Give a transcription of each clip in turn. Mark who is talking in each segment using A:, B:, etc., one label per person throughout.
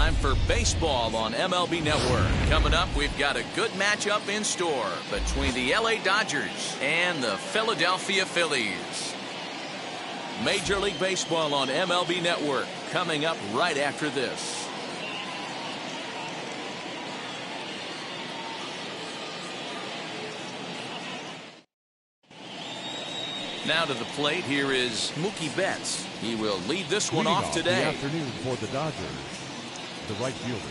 A: time for baseball on MLB Network. Coming up, we've got a good matchup in store between the LA Dodgers and the Philadelphia Phillies. Major League Baseball on MLB Network coming up right after this. Now to the plate, here is Mookie Betts. He will lead this one off today.
B: The afternoon for the Dodgers, the right fielder.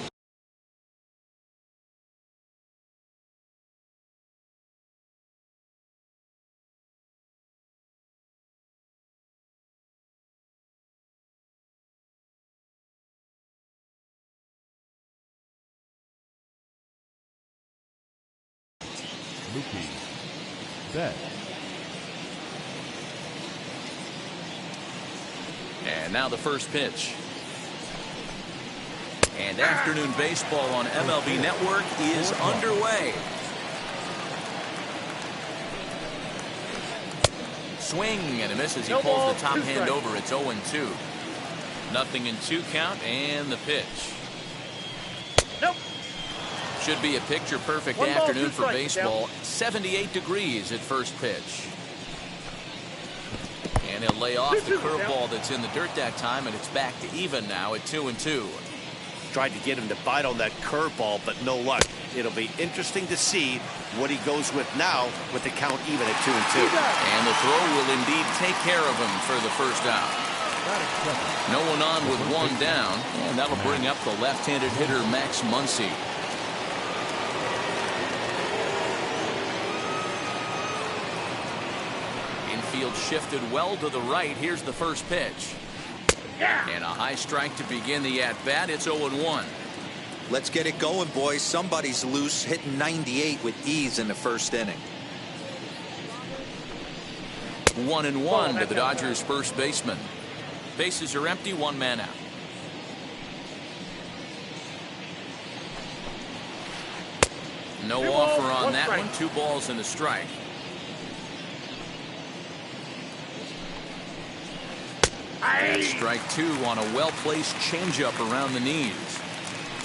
B: Mookie Betts.
A: And now the first pitch. And afternoon baseball on MLB Network is underway. Swing and a miss as he pulls the top hand over. It's 0-2. Nothing in 2 count, and the pitch. Should be a picture perfect afternoon for baseball. 78 degrees at first pitch. And he'll lay off the curveball that's in the dirt that time, and it's back to even now at 2-2.
C: Tried to get him to bite on that curveball, but no luck. It'll be interesting to see what he goes with now with the count even at 2-2.
A: And the throw will indeed take care of him for the first out. No one on with one down, and that'll bring up the left-handed hitter Max Muncy. Infield shifted well to the right. Here's the first pitch. And a high strike to begin the at-bat. It's 0-1.
D: Let's get it going, boys. Somebody's loose, hitting 98 with ease in the first inning.
A: 1-1 to the Dodgers' first baseman. Bases are empty, 1 man out. No offer on that one. 2 balls and a strike. That's strike 2 on a well-placed changeup around the knees.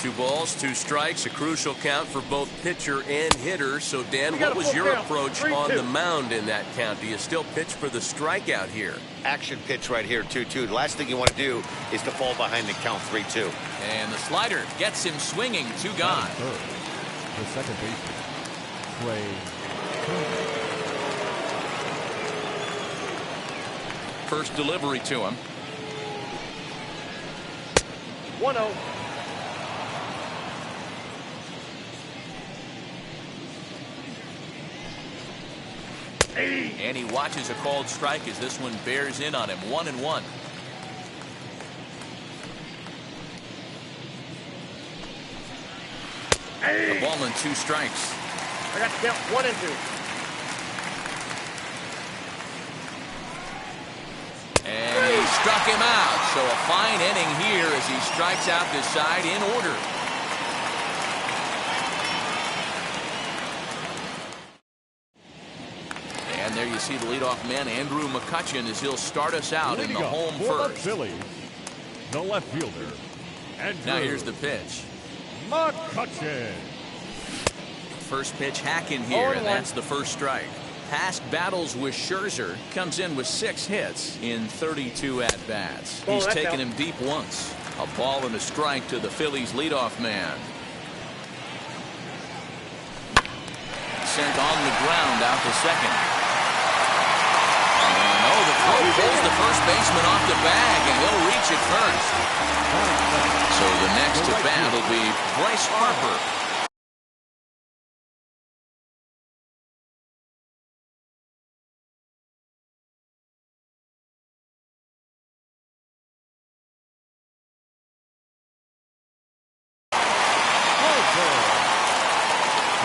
A: 2 balls, 2 strikes, a crucial count for both pitcher and hitter. So, Dan, what was your approach on the mound in that count? Do you still pitch for the strikeout here?
C: Action pitch right here, 2-2. The last thing you want to do is to fall behind the count 3-2.
A: And the slider gets him swinging. 2 gone.
B: The second baseman, Trey.
A: First delivery to him.
E: 1-0.
A: And he watches a called strike as this one bears in on him. 1-1. The ball and 2 strikes.
E: I got to count 1-2.
A: And he struck him out. So a fine inning here as he strikes out this side in order. And there you see the leadoff man, Andrew McCutchen, as he'll start us out in the home first.
B: Phillies, the left fielder.
A: Now here's the pitch.
B: McCutchen.
A: First pitch hack in here, and that's the first strike. Past battles with Scherzer, comes in with 6 hits in 32 at-bats. He's taken him deep once. A ball and a strike to the Phillies leadoff man. Sent on the ground out to second. And oh, the throw pulls the first baseman off the bag, and he'll reach it first. So the next at bat will be Bryce Harper.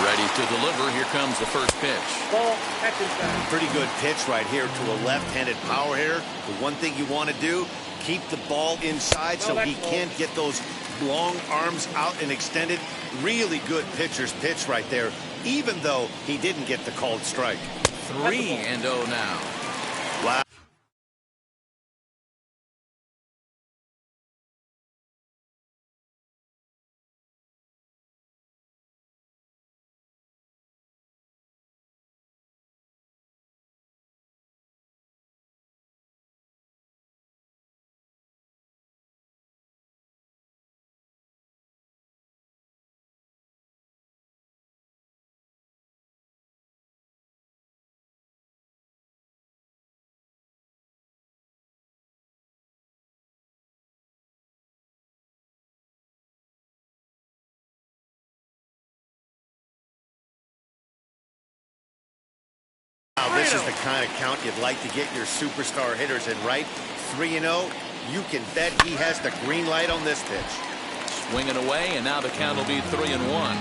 A: Ready to deliver. Here comes the first pitch.
E: Ball,
C: pretty good pitch right here to a left-handed power hitter. The one thing you want to do, keep the ball inside so he can't get those long arms out and extended. Really good pitcher's pitch right there, even though he didn't get the called strike.
A: 3-0 now.
C: Wow. This is the kind of count you'd like to get your superstar hitters in, right? 3-0. You can bet he has the green light on this pitch.
A: Swinging away, and now the count will be 3-1.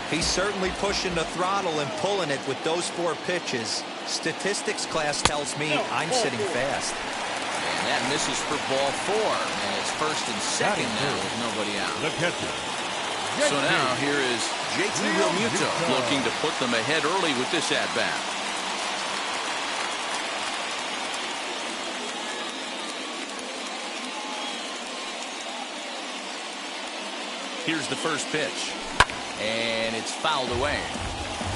D: He's certainly pushing the throttle and pulling it with those 4 pitches. Statistics class tells me I'm sitting fast.
A: And that misses for ball 4. And it's first and second now with nobody out.
B: The catcher.
A: So now here is JT Realmuto looking to put them ahead early with this at-bat. Here's the first pitch. And it's fouled away.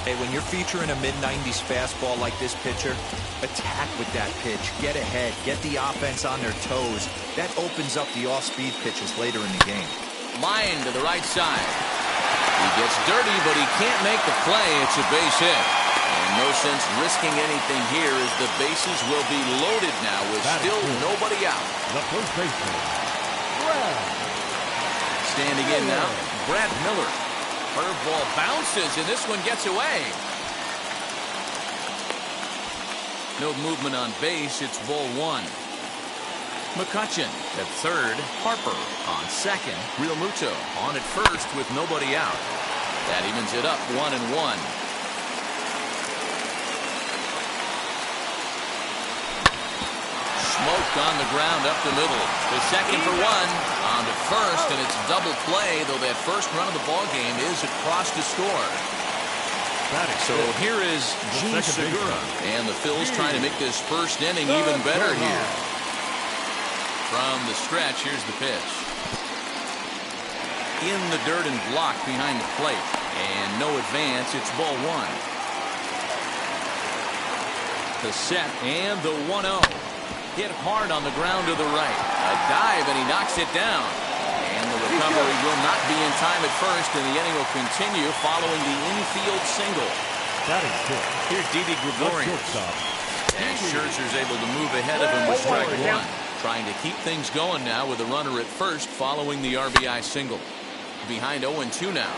D: Hey, when you're featuring a mid-90s fastball like this pitcher, attack with that pitch. Get ahead. Get the offense on their toes. That opens up the off-speed pitches later in the game.
A: Line to the right side. He gets dirty, but he can't make the play. It's a base hit. And no sense risking anything here as the bases will be loaded now with still nobody out.
B: The first baseman, Brad.
A: Standing in now, Brad Miller. Curveball bounces, and this one gets away. No movement on base. It's ball 1. McCutchen at third. Harper on second. Realmuto on at first with nobody out. That evens it up 1-1. Smoke on the ground up the middle. The second for 1. On to first, and it's double play, though that first run of the ball game is across to score. So here is Gene Segura, and the Phils trying to make this first inning even better here. From the stretch, here's the pitch. In the dirt and blocked behind the plate, and no advance. It's ball 1. The set and the 1-0. Hit hard on the ground to the right. A dive, and he knocks it down. And the recovery will not be in time at first, and the inning will continue following the infield single. Here's Didi Gregorius. And Scherzer's able to move ahead of him with strike 1. Trying to keep things going now with a runner at first following the RBI single. Behind 0-2 now.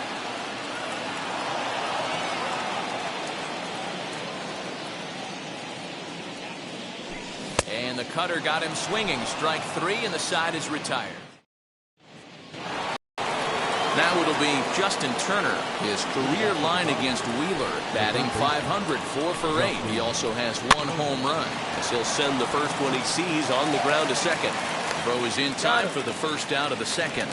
A: And the cutter got him swinging. Strike 3, and the side is retired. Now it'll be Justin Turner. His career line against Wheeler. Batting .500, 4 for 8. He also has 1 home run, as he'll send the first one he sees on the ground to second. Throw is in time for the first out of the second.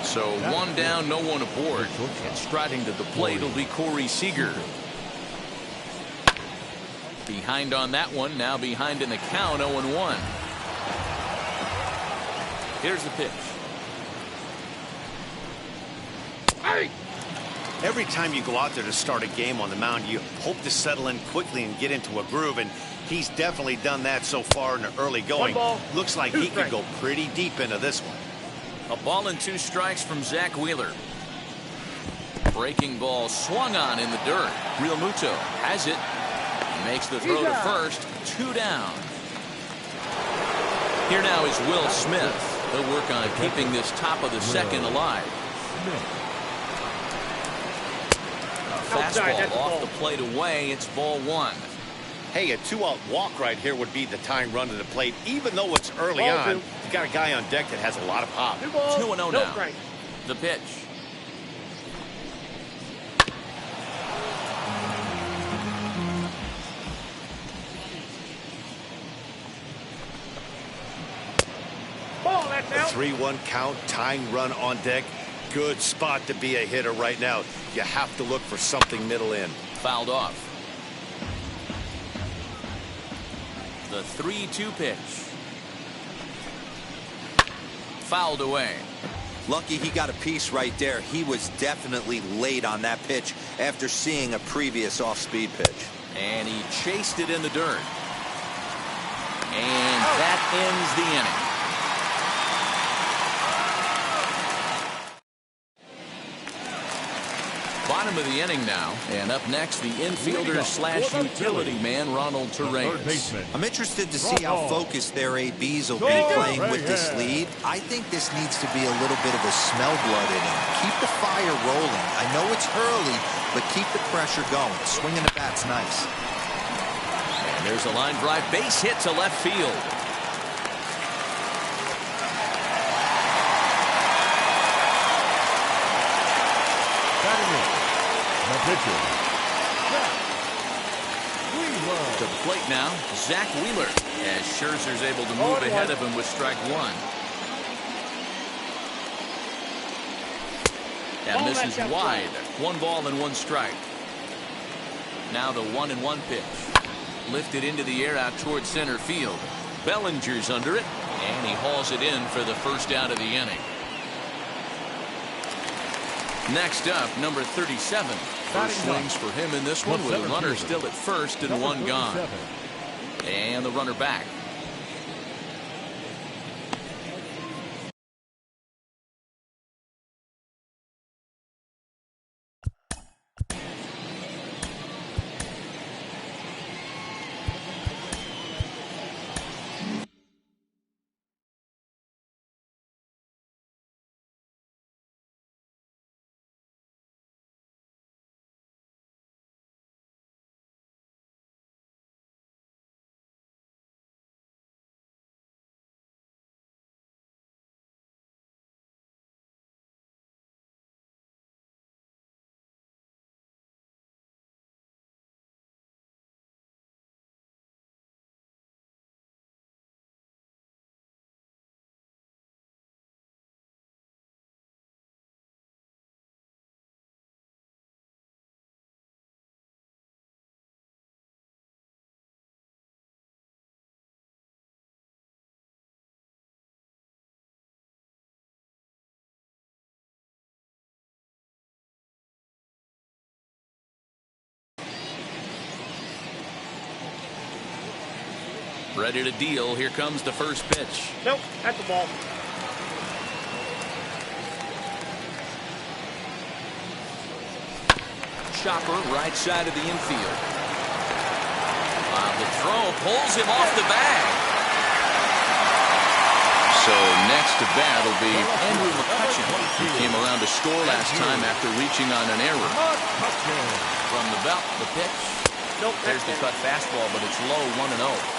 A: So 1 down, no one aboard. And striding to the plate will be Corey Seager. Behind on that one, now behind in the count, 0-1. Here's the pitch.
C: Every time you go out there to start a game on the mound, you hope to settle in quickly and get into a groove, and he's definitely done that so far in the early going. Looks like he could go pretty deep into this one.
A: A ball and 2 strikes from Zach Wheeler. Breaking ball swung on in the dirt. Realmuto has it. Makes the throw to first. 2 down. Here now is Will Smith. He'll work on keeping this top of the second alive. A fastball off the plate away. It's ball 1.
C: Hey, a 2-out walk right here would be the tying run to the plate. Even though it's early on, you got a guy on deck that has a lot of pop.
A: 2-0 now. The pitch.
C: A 3-1 count, tying run on deck. Good spot to be a hitter right now. You have to look for something middle in.
A: Fouled off. The 3-2 pitch. Fouled away.
D: Lucky he got a piece right there. He was definitely late on that pitch after seeing a previous off-speed pitch.
A: And he chased it in the dirt. And that ends the inning. Bottom of the inning now. And up next, the infielder slash utility man, Ronald Torres.
D: I'm interested to see how focused their ABs will be playing with this lead. I think this needs to be a little bit of a smell blood inning. Keep the fire rolling. I know it's early, but keep the pressure going. Swinging the bat's nice.
A: And there's a line drive base hit to left field. To the plate now, Zach Wheeler, as Scherzer's able to move ahead of him with strike one. That misses wide. 1 ball and 1 strike. Now the 1-1 pitch. Lifted into the air out towards center field. Bellinger's under it, and he hauls it in for the first out of the inning. Next up, number 37. First swings for him in this one with a runner still at first and 1 gone. And the runner back. Ready to deal. Here comes the first pitch.
E: Nope, at the ball.
A: Chopper right side of the infield. The throw pulls him off the bag. So next to bat will be Andrew McCutcheon, who came around to score last time after reaching on an error. From the belt, the pitch.
E: Nope,
A: there's the cut fastball, but it's low, 1-0.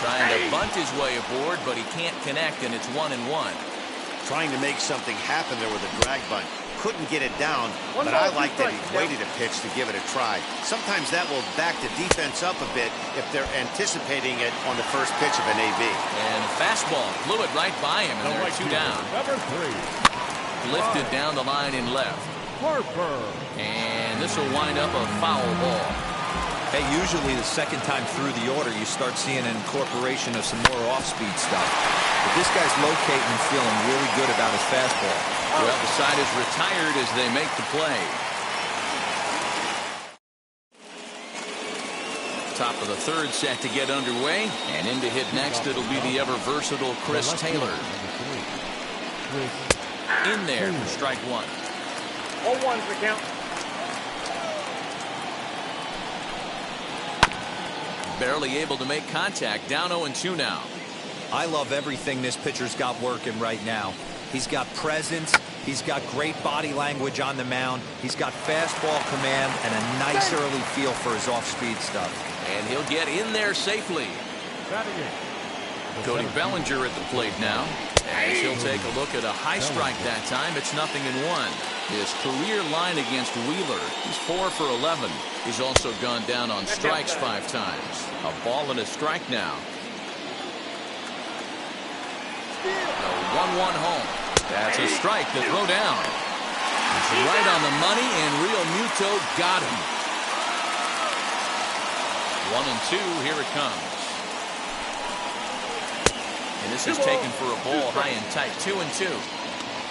A: Trying to bunt his way aboard, but he can't connect, and it's 1-1.
C: Trying to make something happen there with a drag bunt. Couldn't get it down, but I like that he waited a pitch to give it a try. Sometimes that will back the defense up a bit if they're anticipating it on the first pitch of an AB.
A: And fastball blew it right by him, and they're 2 down.
B: Number 3.
A: Lifted down the line in left.
B: Harper.
A: And this will wind up a foul ball.
D: Hey, usually the second time through the order, you start seeing an incorporation of some more off-speed stuff. But this guy's locating and feeling really good about his fastball.
A: Well, the side is retired as they make the play. Top of the third set to get underway. And in to hit next, it'll be the ever-versatile Chris Taylor. In there for strike 1.
E: 0-1's the count.
A: Barely able to make contact. Down 0-2 now.
D: I love everything this pitcher's got working right now. He's got presence. He's got great body language on the mound. He's got fastball command and a nice early feel for his off-speed stuff.
A: And he'll get in there safely. Cody Bellinger at the plate now. As he'll take a look at a high strike that time. It's 0-1. His career line against Wheeler, he's 4 for 11. He's also gone down on strikes 5 times. A ball and a strike now. A 1-1 home. That's a strike to throw down. It's right on the money, and Real Muto got him. 1-2, here it comes. And this is taken for a ball high and tight. 2-2.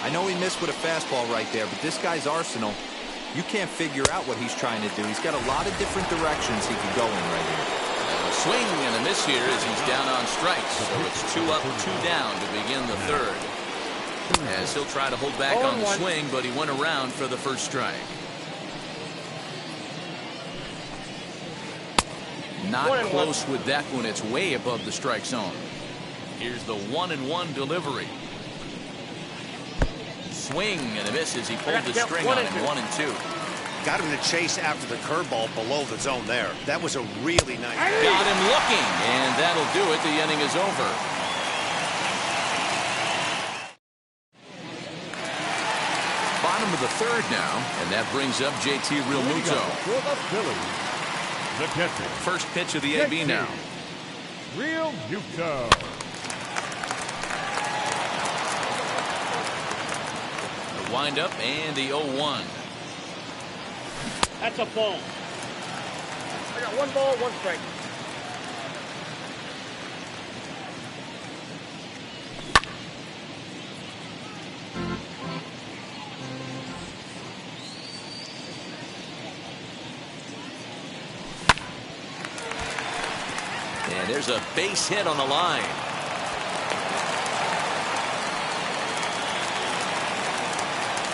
D: I know he missed with a fastball right there, but this guy's arsenal, you can't figure out what he's trying to do. He's got a lot of different directions he could go in right here.
A: A swing and a miss here as he's down on strikes. So it's 2 up, 2 down to begin the third. As he'll try to hold back on the swing, but he went around for the first strike. Not close with that one. It's way above the strike zone. Here's the 1-1 delivery. Swing and a miss as he pulled the string on him. 1-2.
C: Got him to chase after the curveball below the zone there. That was a really nice.
A: Got him looking, and that'll do it. The inning is over. Bottom of the third now, and that brings up JT Realmuto.
B: For the Phillies, the catcher.
A: First pitch of the AB now.
B: Realmuto.
A: The windup and the 0-1.
E: That's a ball. I got 1 ball, 1 strike.
A: And there's a base hit on the line.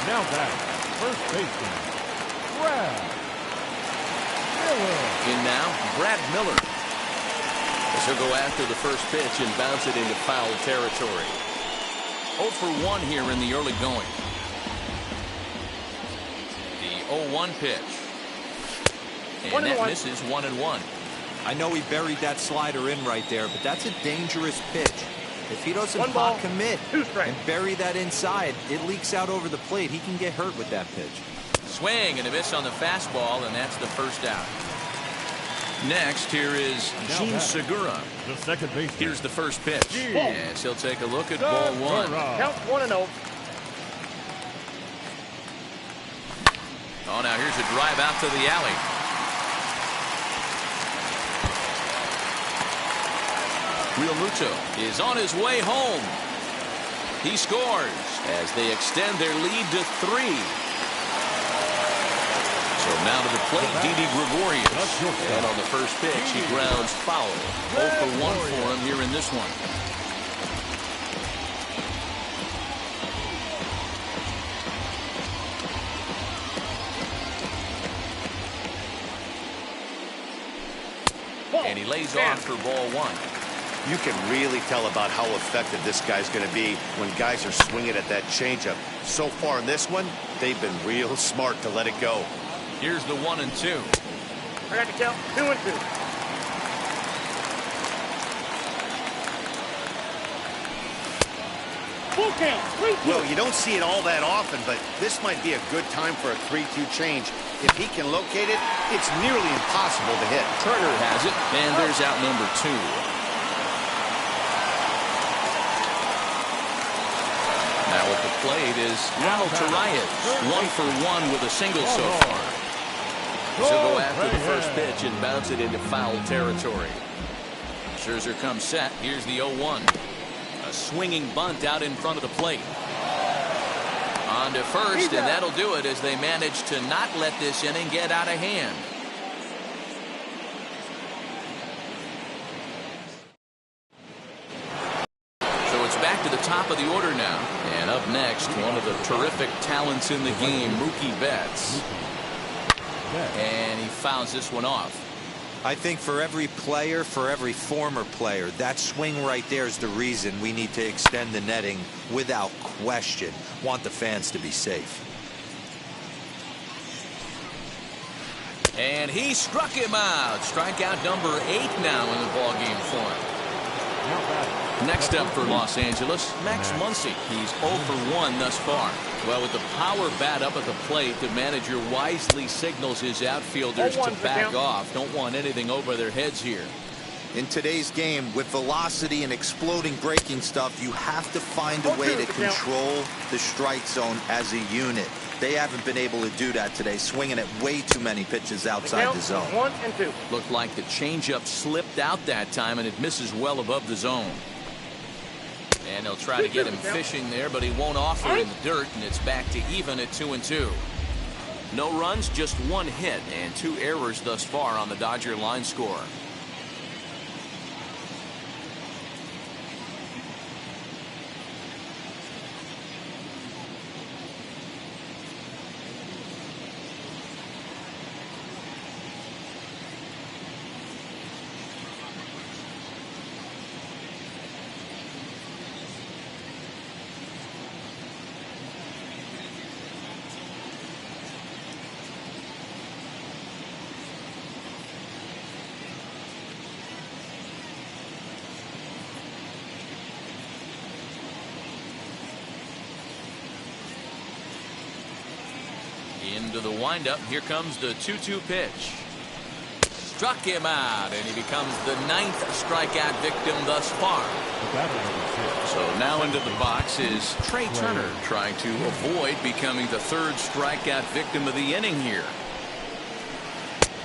B: Now back, first baseman, Brad Miller.
A: In now, Brad Miller. As he'll go after the first pitch and bounce it into foul territory. 0 for 1 here in the early going. The 0-1 pitch. And that misses 1-1.
D: I know he buried that slider in right there, but that's a dangerous pitch. If he doesn't pot commit and bury that inside, it leaks out over the plate. He can get hurt with that pitch.
A: Swing and a miss on the fastball, and that's the first out. Next, here is Gene Segura.
B: The second base.
A: Here's the first pitch. Yes, he'll take a look at ball 1.
E: Count 1-0.
A: Oh, now here's a drive out to the alley. Realmuto is on his way home. He scores as they extend their lead to 3. So now to the plate, Didi Gregorius. And on the first pitch, he grounds foul. 0 for 1 for him here in this one. And he lays off for ball 1.
C: You can really tell about how effective this guy's going to be when guys are swinging at that changeup. So far in this one, they've been real smart to let it go.
A: Here's the 1-2.
E: I got to count 2-2. Full count. 3-2.
C: Well, you don't see it all that often, but this might be a good time for a 3-2 change. If he can locate it, it's nearly impossible to hit.
A: Turner has it, and there's out number 2. Now at the plate is Ronald Turias. 1 for 1 with a single so far. So go after the first pitch and bounce it into foul territory. Scherzer comes set. Here's the 0-1. A swinging bunt out in front of the plate. On to first, and that'll do it as they manage to not let this inning get out of hand. So it's back to the top of the order now. And up next, one of the terrific talents in the game, Mookie Betts. And he fouls this one off.
D: I think for every player, for every former player, that swing right there is the reason we need to extend the netting without question. Want the fans to be safe.
A: And he struck him out. Strikeout number 8 now in the ballgame for him. Next up for Los Angeles, Max Muncy. He's 0 for 1 thus far. Well, with the power bat up at the plate, the manager wisely signals his outfielders to back off. Don't want anything over their heads here.
D: In today's game, with velocity and exploding breaking stuff, you have to find a way to control the strike zone as a unit. They haven't been able to do that today, swinging at way too many pitches outside the zone.
E: 1 and 2.
A: Looked like the changeup slipped out that time, and it misses well above the zone. And they'll try to get him fishing there, but he won't offer in the dirt, and it's back to even at 2-2. No runs, just 1 hit, and 2 errors thus far on the Dodger line score. to the windup. Here comes the 2-2 pitch. Struck him out, and he becomes the 9th strikeout victim thus far. So now into the box is Trey Turner, trying to avoid becoming the 3rd strikeout victim of the inning here.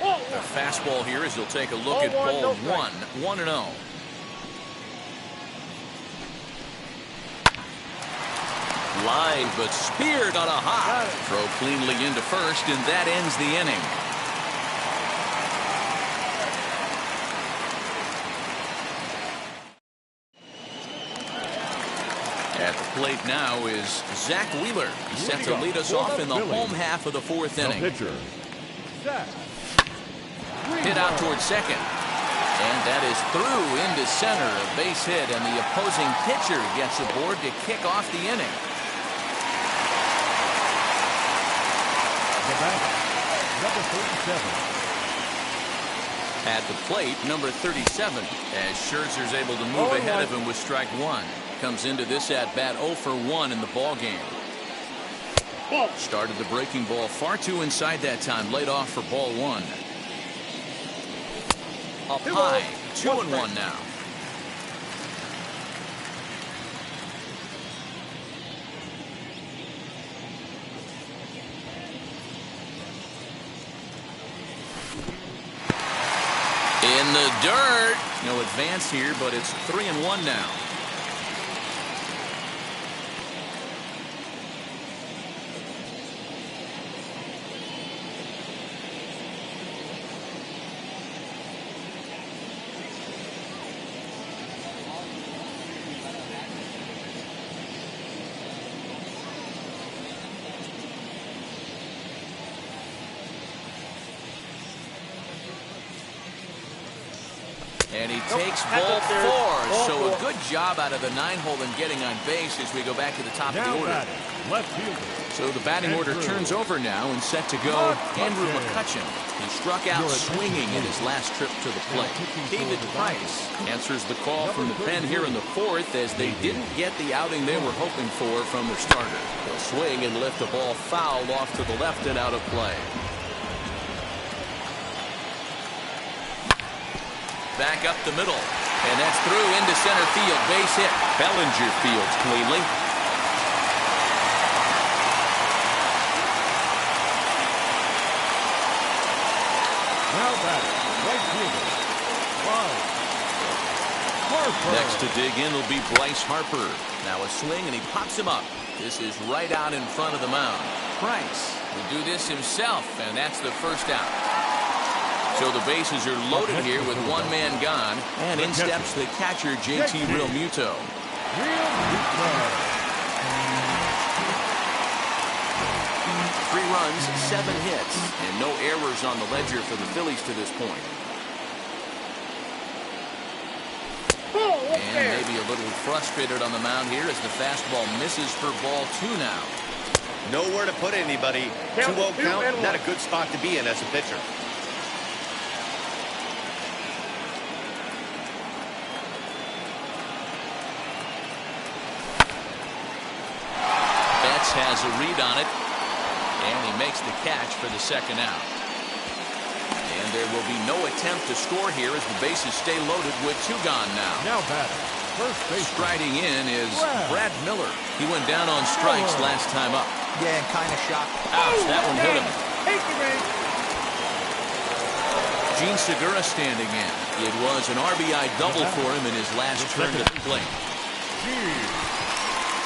A: A fastball here as he'll take a look at ball 1, 1-0. Line, but speared on a hop. Throw cleanly into first, and that ends the inning. At the plate now is Zach Wheeler. He's set to lead us off in the home half of the 4th inning.
B: Pitcher, Zach.
A: Hit out towards second. And that is through into center. A base hit, and the opposing pitcher gets aboard to kick off the inning.
B: The batter, number 37.
A: At the plate, number 37, as Scherzer's able to move ahead of him with strike 1. Comes into this at-bat 0 for 1 in the ball game. Started the breaking ball far too inside that time. Laid off for ball 1. Up high, 2-1 now. In the dirt. No advance here, but it's 3-1 now. And he takes ball 4. So a good job out of the 9-hole in getting on base as we go back to the top of the order.
B: Left fielder.
A: So the batting order turns over now, and set to go Andrew McCutcheon. He struck out swinging in his last trip to the plate. David Price answers the call from the pen here in the 4th, as they didn't get the outing they were hoping for from their starter. They'll swing and lift the ball foul off to the left and out of play. Back up the middle, and that's through into center field. Base hit. Bellinger fields cleanly.
B: Now batting, right fielder, Harper.
A: Next to dig in will be Bryce Harper. Now a swing, and he pops him up. This is right out in front of the mound. Price will do this himself, and that's the first out. So the bases are loaded here with 1 man gone, and in steps the catcher, JT Realmuto. 3 runs, 7 hits, and no errors on the ledger for the Phillies to this point. And maybe a little frustrated on the mound here as the fastball misses for ball 2 now.
C: Nowhere to put anybody. 2-0 count, not a good spot to be in as a pitcher.
A: Has a read on it, and he makes the catch for the 2nd out. And there will be no attempt to score here as the bases stay loaded with 2 gone now.
B: Now batting, first base.
A: Striding in is Brad Miller. He went down on strikes last time up.
D: Yeah, and kind of shocked.
A: Ouch, that one hit him. Gene Segura standing in. It was an RBI double for him in his last turn to the plate.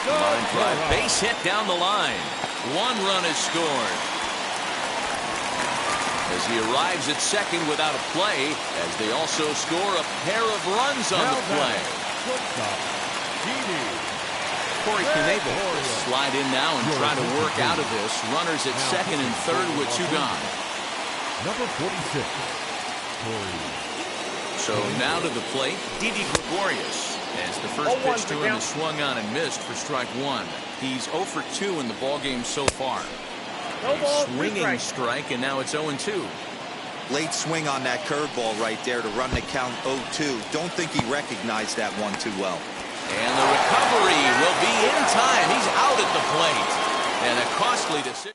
A: Line drive, base hit down the line. 1 run is scored. As he arrives at second without a play, as they also score a pair of runs on the play. Corey Knebel will slide in now and try to work out of this. Runners at second and third with 2 gone.
B: Number 46, Corey.
A: So now to the plate, Didi Gregorius. As the first pitch to him is swung on and missed for strike 1. He's 0 for 2 in the ballgame so far. A swinging strike, and now it's 0-2.
D: Late swing on that curveball right there to run the count 0-2. Don't think he recognized that one too well.
A: And the recovery will be in time. He's out at the plate. And a costly decision.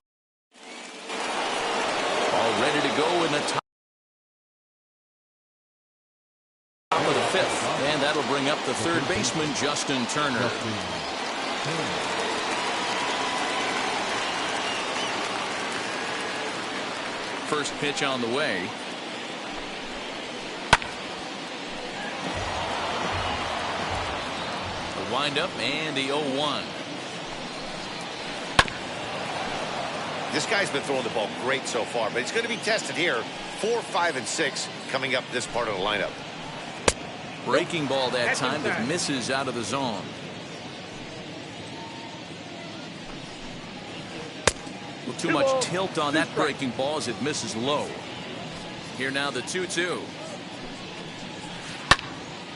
A: All ready to go in the top of the fifth. And that'll bring up the third baseman, Justin Turner. First pitch on the way. The windup and the 0-1.
C: This guy's been throwing the ball great so far, but he's going to be tested here. 4, 5, and 6 coming up this part of the lineup.
A: Breaking ball that time that misses out of the zone. Well, too much tilt on that breaking ball as it misses low. Here now the 2-2.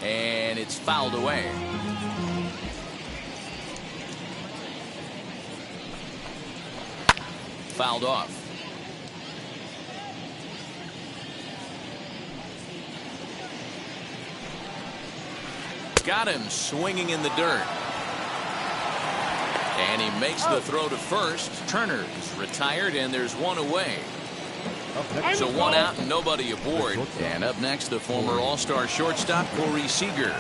A: And it's fouled away. Fouled off. Got him swinging in the dirt. And he makes the throw to first. Turner is retired, and there's one away. So one out and nobody aboard. And up next, the former All-Star shortstop, Corey Seager.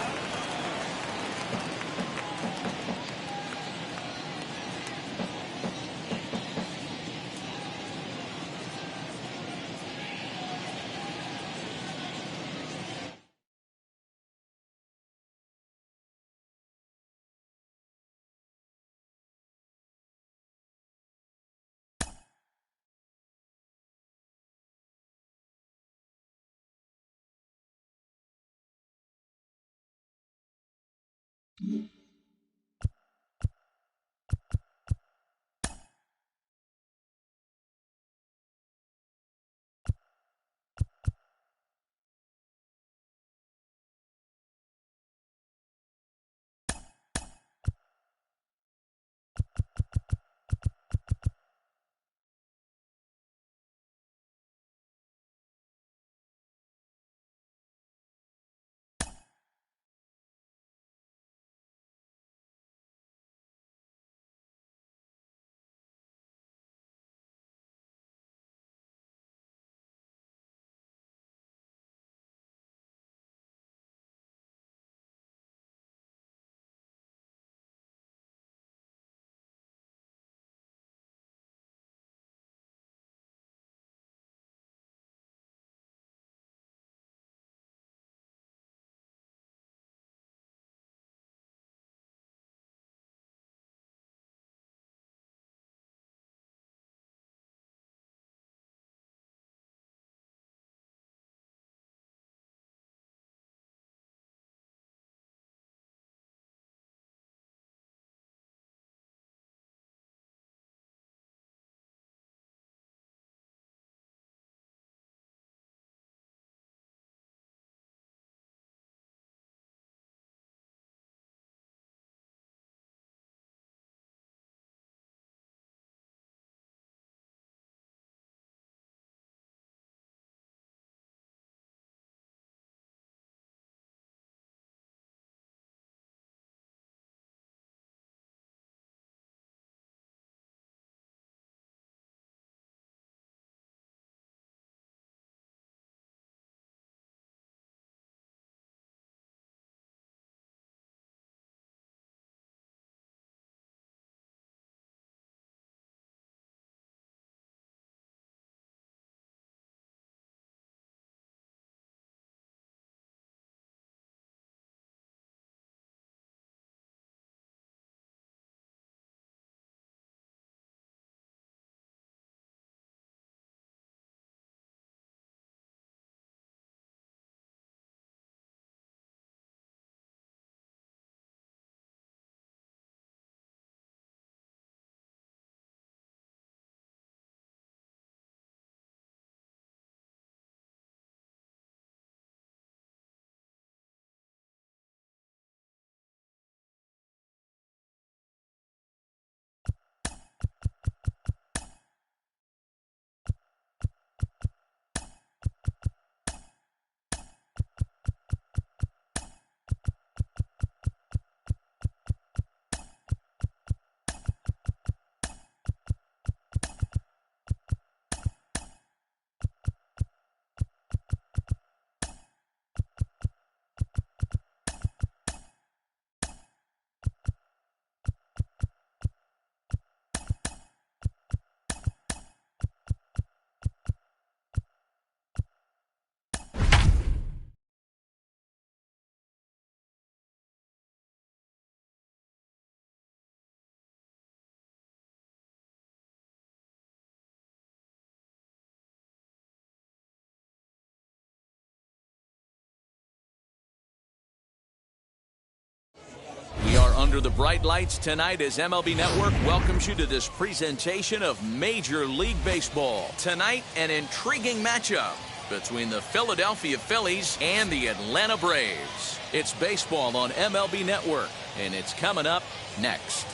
A: Under the bright lights tonight as MLB Network welcomes you to this presentation of Major League Baseball. Tonight, an intriguing matchup between the Philadelphia Phillies and the Atlanta Braves. It's baseball on MLB Network, and it's coming up next.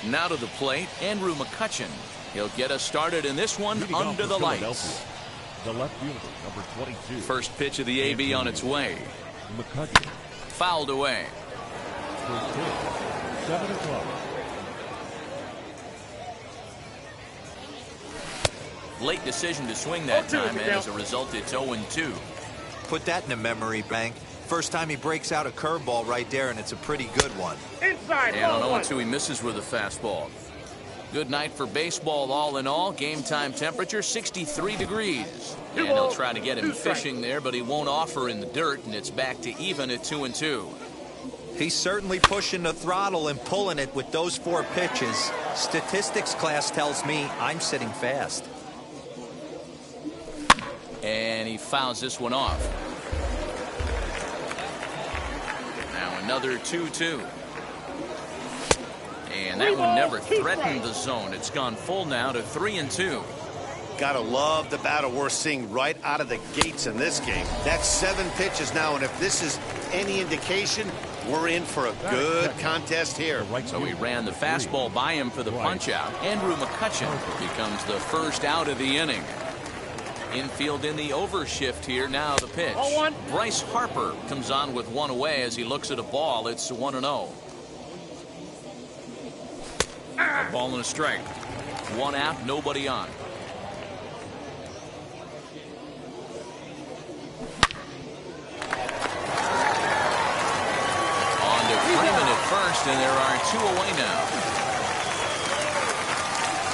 A: Now to the plate, Andrew McCutchen. He'll get us started in this one under the lights.
B: The left fielder, number 22.
A: First pitch of the AB on its way.
B: McCutchen.
A: Fouled away.
B: First pitch, 7 o'clock.
A: Late decision to swing that time, and as a result, it's 0-2.
D: Put that in a memory bank. First time he breaks out a curveball right there, and it's a pretty good one.
E: Inside.
A: And on 0-2, he misses with a fastball. Good night for baseball all in all. Game time temperature 63 degrees. And they'll try to get him fishing there, but he won't offer in the dirt, and it's back to even at 2-2.
D: He's certainly pushing the throttle and pulling it with those 4 pitches. Statistics class tells me I'm sitting fast.
A: And he fouls this one off. Now another 2-2. And that one never threatened the zone. It's gone full now to 3-2.
C: Gotta love the battle we're seeing right out of the gates in this game. That's 7 pitches now, and if this is any indication, we're in for a good contest here.
A: So he ran the fastball by him for the punch-out. Andrew McCutchen becomes the first out of the inning. Infield in the overshift here. Now the pitch. Bryce Harper comes on with one away as he looks at a ball. It's 1-0. A ball and a strike. One out, nobody on. On to Freeman at first, and there are 2 away now.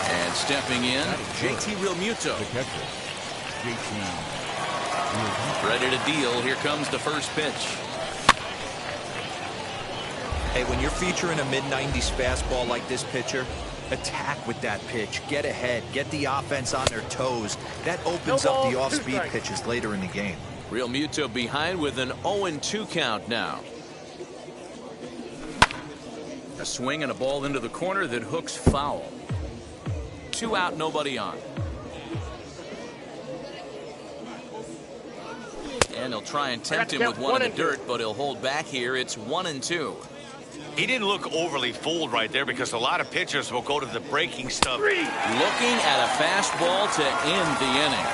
A: And stepping in, JT Realmuto.
B: The catcher, JT.
A: Ready to deal. Here comes the first pitch.
D: Hey, when you're featuring a mid-90s fastball like this pitcher, attack with that pitch. Get ahead. Get the offense on their toes. That opens up the off-speed pitches later in the game.
A: Realmuto behind with an 0-2 count now. A swing and a ball into the corner that hooks foul. 2 out, nobody on. And he'll try and tempt him with one in the dirt, but he'll hold back here. It's 1-2.
C: He didn't look overly fooled right there because a lot of pitchers will go to the breaking stuff.
A: Looking at a fastball to end the inning.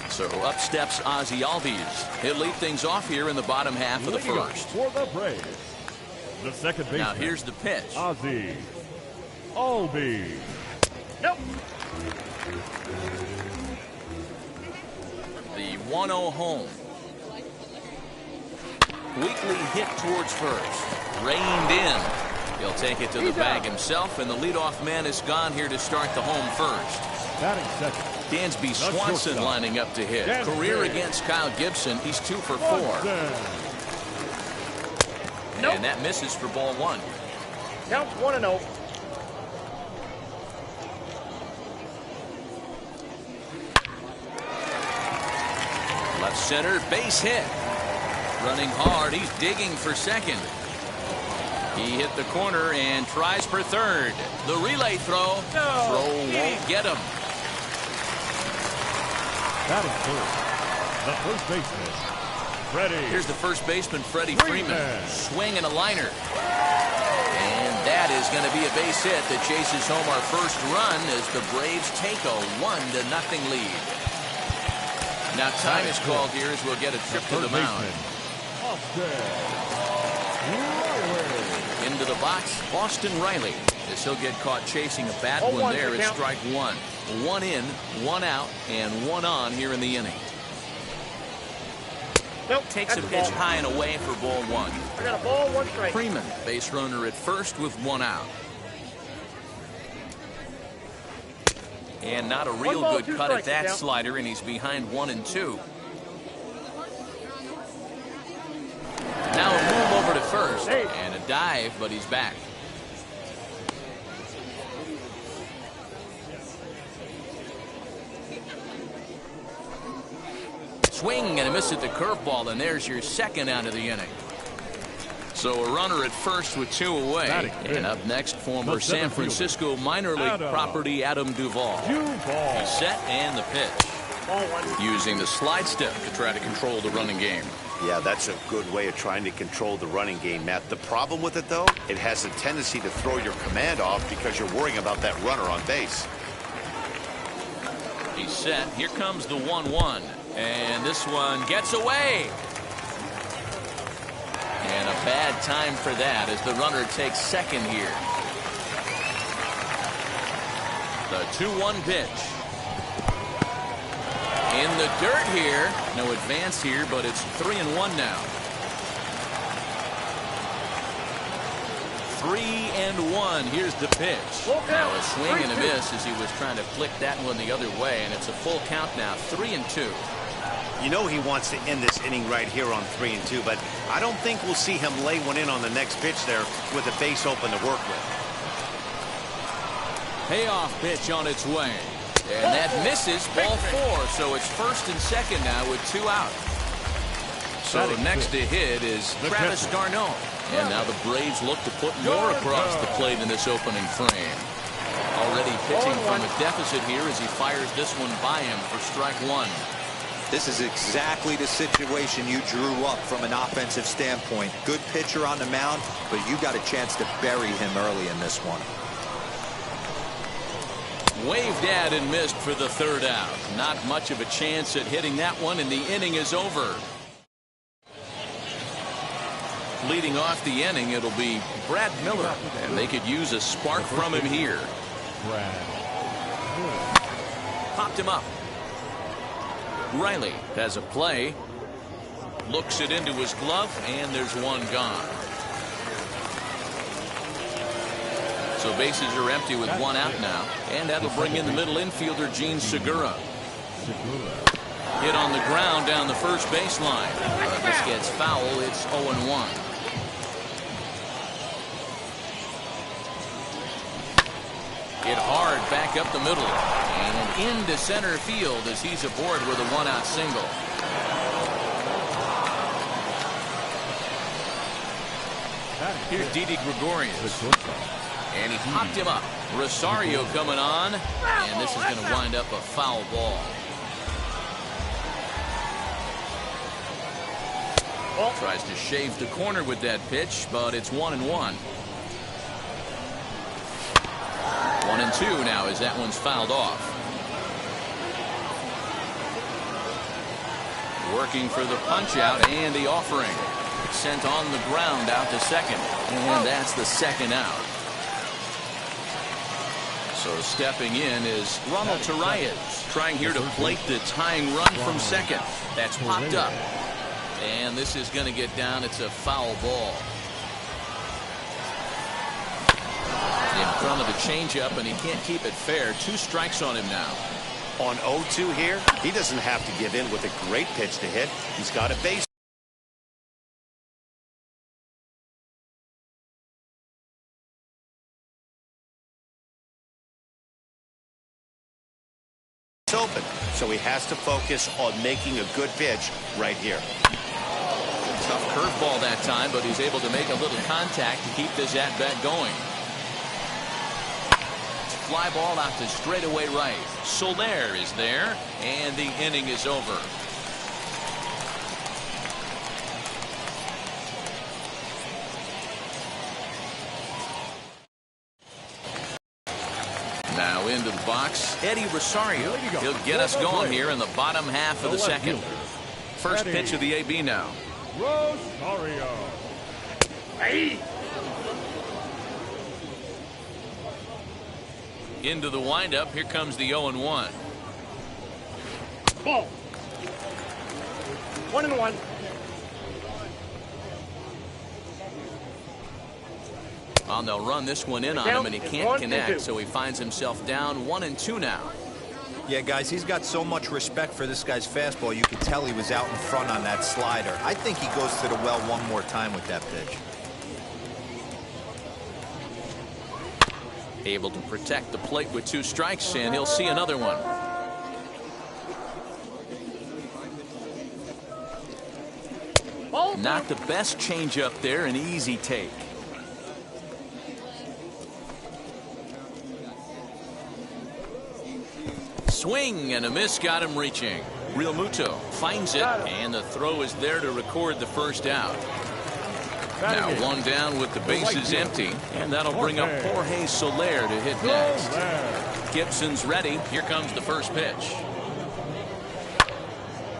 A: So up steps Ozzie Albies. He'll lead things off here in the bottom half of the first.
B: For the Braves, the second baseman.
A: Now here's the pitch.
B: Ozzie Albies.
E: Nope.
A: The 1-0 home. Weekly hit towards first. Reined in. He'll take it to the bag himself, and the leadoff man is gone here to start the home first.
B: Batting second.
A: Dansby Swanson lining up to hit. Career against Kyle Gibson. He's 2 for 4. And that misses for ball 1.
E: Count 1-0.
A: Left center, base hit. Running hard, he's digging for second. He hit the corner and tries for third. The relay throw. Throw won't get him.
B: Batting third, the first baseman, Freddie.
A: Here's the first baseman, Freddie Freeman. Swing and a liner. And that is going to be a base hit that chases home our first run as the Braves take a 1-0 lead. Now time is called here as we'll get a trip to the mound. Into the box, Austin Riley. As he'll get caught chasing a bad one there, it's strike 1. 1 in, 1 out, and 1 on here in the inning. Takes a pitch high and away for ball 1.
E: I got a ball, 1 strike.
A: Freeman, base runner at first with 1 out. And not a real good cut at that slider, and he's behind 1-2. Now a move over to first, and a dive, but he's back. Swing and a miss at the curveball, and there's your second out of the inning. So a runner at first with 2 away. And up next, former San Francisco minor league property Adam Duvall. He's set and the pitch. Using the slide step to try to control the running game.
C: Yeah, that's a good way of trying to control the running game, Matt. The problem with it, though, it has a tendency to throw your command off because you're worrying about that runner on base.
A: He's set. Here comes the 1-1. And this one gets away. And a bad time for that as the runner takes second here. The 2-1 pitch. In the dirt here. No advance here, but it's 3-1 now. 3-1. Here's the pitch. Now a swing and a miss as he was trying to flick that one the other way, and it's a full count now. 3-2.
C: You know he wants to end this inning right here on 3-2, but I don't think we'll see him lay one in on the next pitch there with a base open to work with.
A: Payoff pitch on its way. And that misses, ball 4. So it's first and second now with 2 out. So next to hit is Travis d'Arnaud. And now the Braves look to put more across the plate in this opening frame. Already pitching from a deficit here as he fires this one by him for strike 1.
D: This is exactly the situation you drew up from an offensive standpoint. Good pitcher on the mound, but you got a chance to bury him early in this one.
A: Waved at and missed for the 3rd out. Not much of a chance at hitting that one, and the inning is over. Leading off the inning, it'll be Brad Miller, and they could use a spark from him here. Popped him up. Riley has a play. Looks it into his glove, and there's one gone. So bases are empty with 1 out now, and that'll bring in the middle infielder Gene Segura. Hit on the ground down the first baseline. This gets foul. It's 0-1. Hit hard back up the middle and into center field as he's aboard with a 1-out single. Here's Didi Gregorius. And he popped him up. Rosario coming on. And this is going to wind up a foul ball. Tries to shave the corner with that pitch, but it's 1-1. 1-2 now as that one's fouled off. Working for the punch out and the offering. Sent on the ground out to second. And that's the 2nd out. So stepping in is Ronald Torreyes, trying here to plate the tying run from second. That's popped up. And this is going to get down. It's a foul ball. In front of the changeup, and he can't keep it fair. 2 strikes on him now.
C: On 0-2 here, he doesn't have to give in with a great pitch to hit. He's got a base open, so he has to focus on making a good pitch right here.
A: Tough curveball that time, but he's able to make a little contact to keep this at-bat going. Fly ball out to straightaway right. Soler is there, and the inning is over. Now into the box, Eddie Rosario. He'll get us going here in the bottom half of the second. First pitch of the AB now.
B: Rosario.
E: Hey.
A: Into the windup. Here comes the 0-1.
E: Ball. 1-1.
A: And they'll run this one in on him, and he can't connect, so he finds himself down 1-2 now.
D: Yeah, guys, he's got so much respect for this guy's fastball. You could tell he was out in front on that slider. I think he goes to the well one more time with that pitch.
A: Able to protect the plate with 2 strikes, and he'll see another one.
E: Ball
A: Not the best changeup there, an easy take. Swing and a miss got him reaching. Real Muto finds it, and the throw is there to record the first out. Now one down with the bases empty, and that'll bring up Jorge Soler to hit next. Gibson's ready. Here comes the first pitch.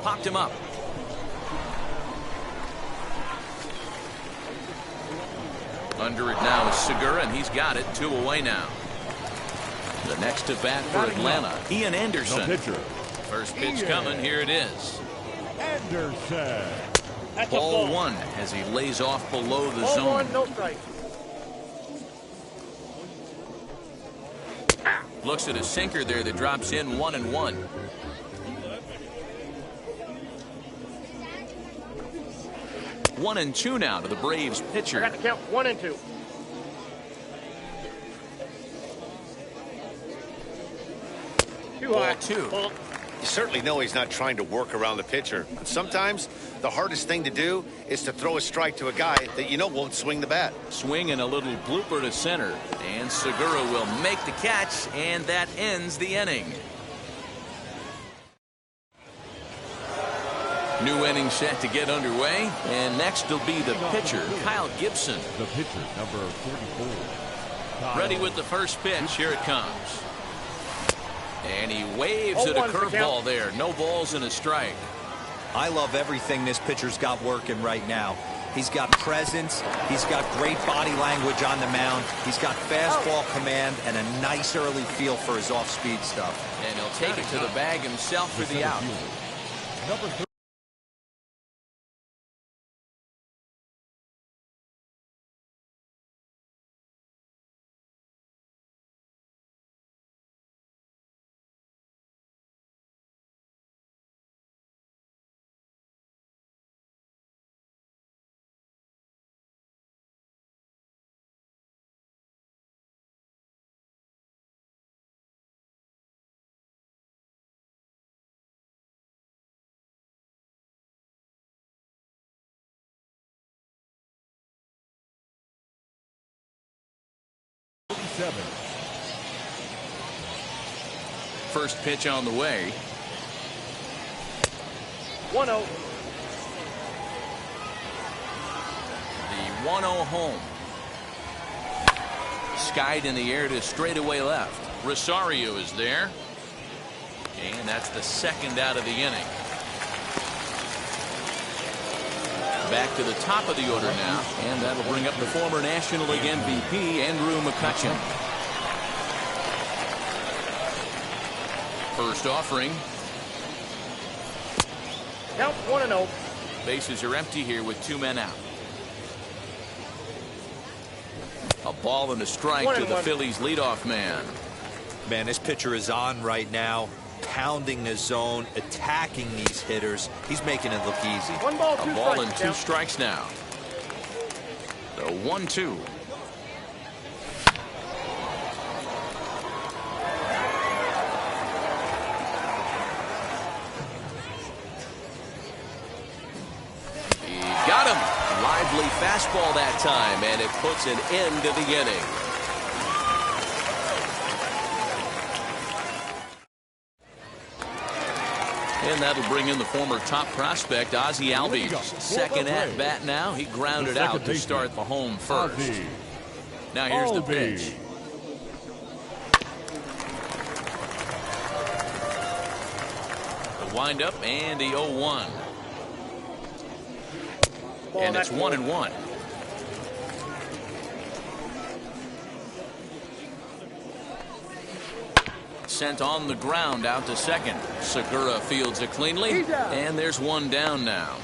A: Popped him up. Under it now is Segura, and he's got it. 2 away now. The next to bat for Atlanta, Ian Anderson. First pitch coming. Here it is.
B: Anderson.
A: Ball 1 as he lays off below the
E: Ball
A: zone.
E: 1, no strike.
A: Looks at a sinker there that drops in 1-1. One and two now to the Braves pitcher.
E: I got to count 1 and 2. Too high.
A: Ball 2.
E: Ball.
C: You certainly know he's not trying to work around the pitcher. But sometimes the hardest thing to do is to throw a strike to a guy that you know won't swing the bat.
A: Swing and a little blooper to center. And Segura will make the catch, and that ends the inning. New inning set to get underway, and next will be the pitcher, Kyle Gibson.
B: The pitcher, number 44.
A: Ready with the first pitch. Here it comes. And he waves at a
E: 0-1's the
A: curveball
E: count.
A: there. No balls and a strike.
D: I love everything this pitcher's got working right now. He's got presence. He's got great body language on the mound. He's got fastball command and a nice early feel for his off-speed stuff.
A: And he'll take it to the bag himself for the out.
B: Number 3.
A: First pitch on the way.
E: 1-0.
A: The 1-0 home. Skied in the air to straightaway left. Rosario is there. And that's the second out of the inning. Back to the top of the order now. And that'll bring up the former National League MVP, Andrew McCutchen. First offering.
E: Count 1-0.
A: Bases are empty here with 2 men out. A ball and a strike to the
E: 1-1.
A: Phillies leadoff man.
D: Man, this pitcher is on right now, pounding the zone, attacking these hitters. He's making it look easy.
E: 1 ball, 2
A: A ball
E: strikes.
A: and 2
E: Count.
A: strikes now. The 1-2. He got him. Lively fastball that time, and it puts an end to the inning. And that'll bring in the former top prospect, Ozzie Albies. Second at bat now. He grounded out to start the home first. Now here's the pitch. The windup and the 0-1. And it's 1-1. Sent on the ground out to second. Segura fields it cleanly, and there's one down now.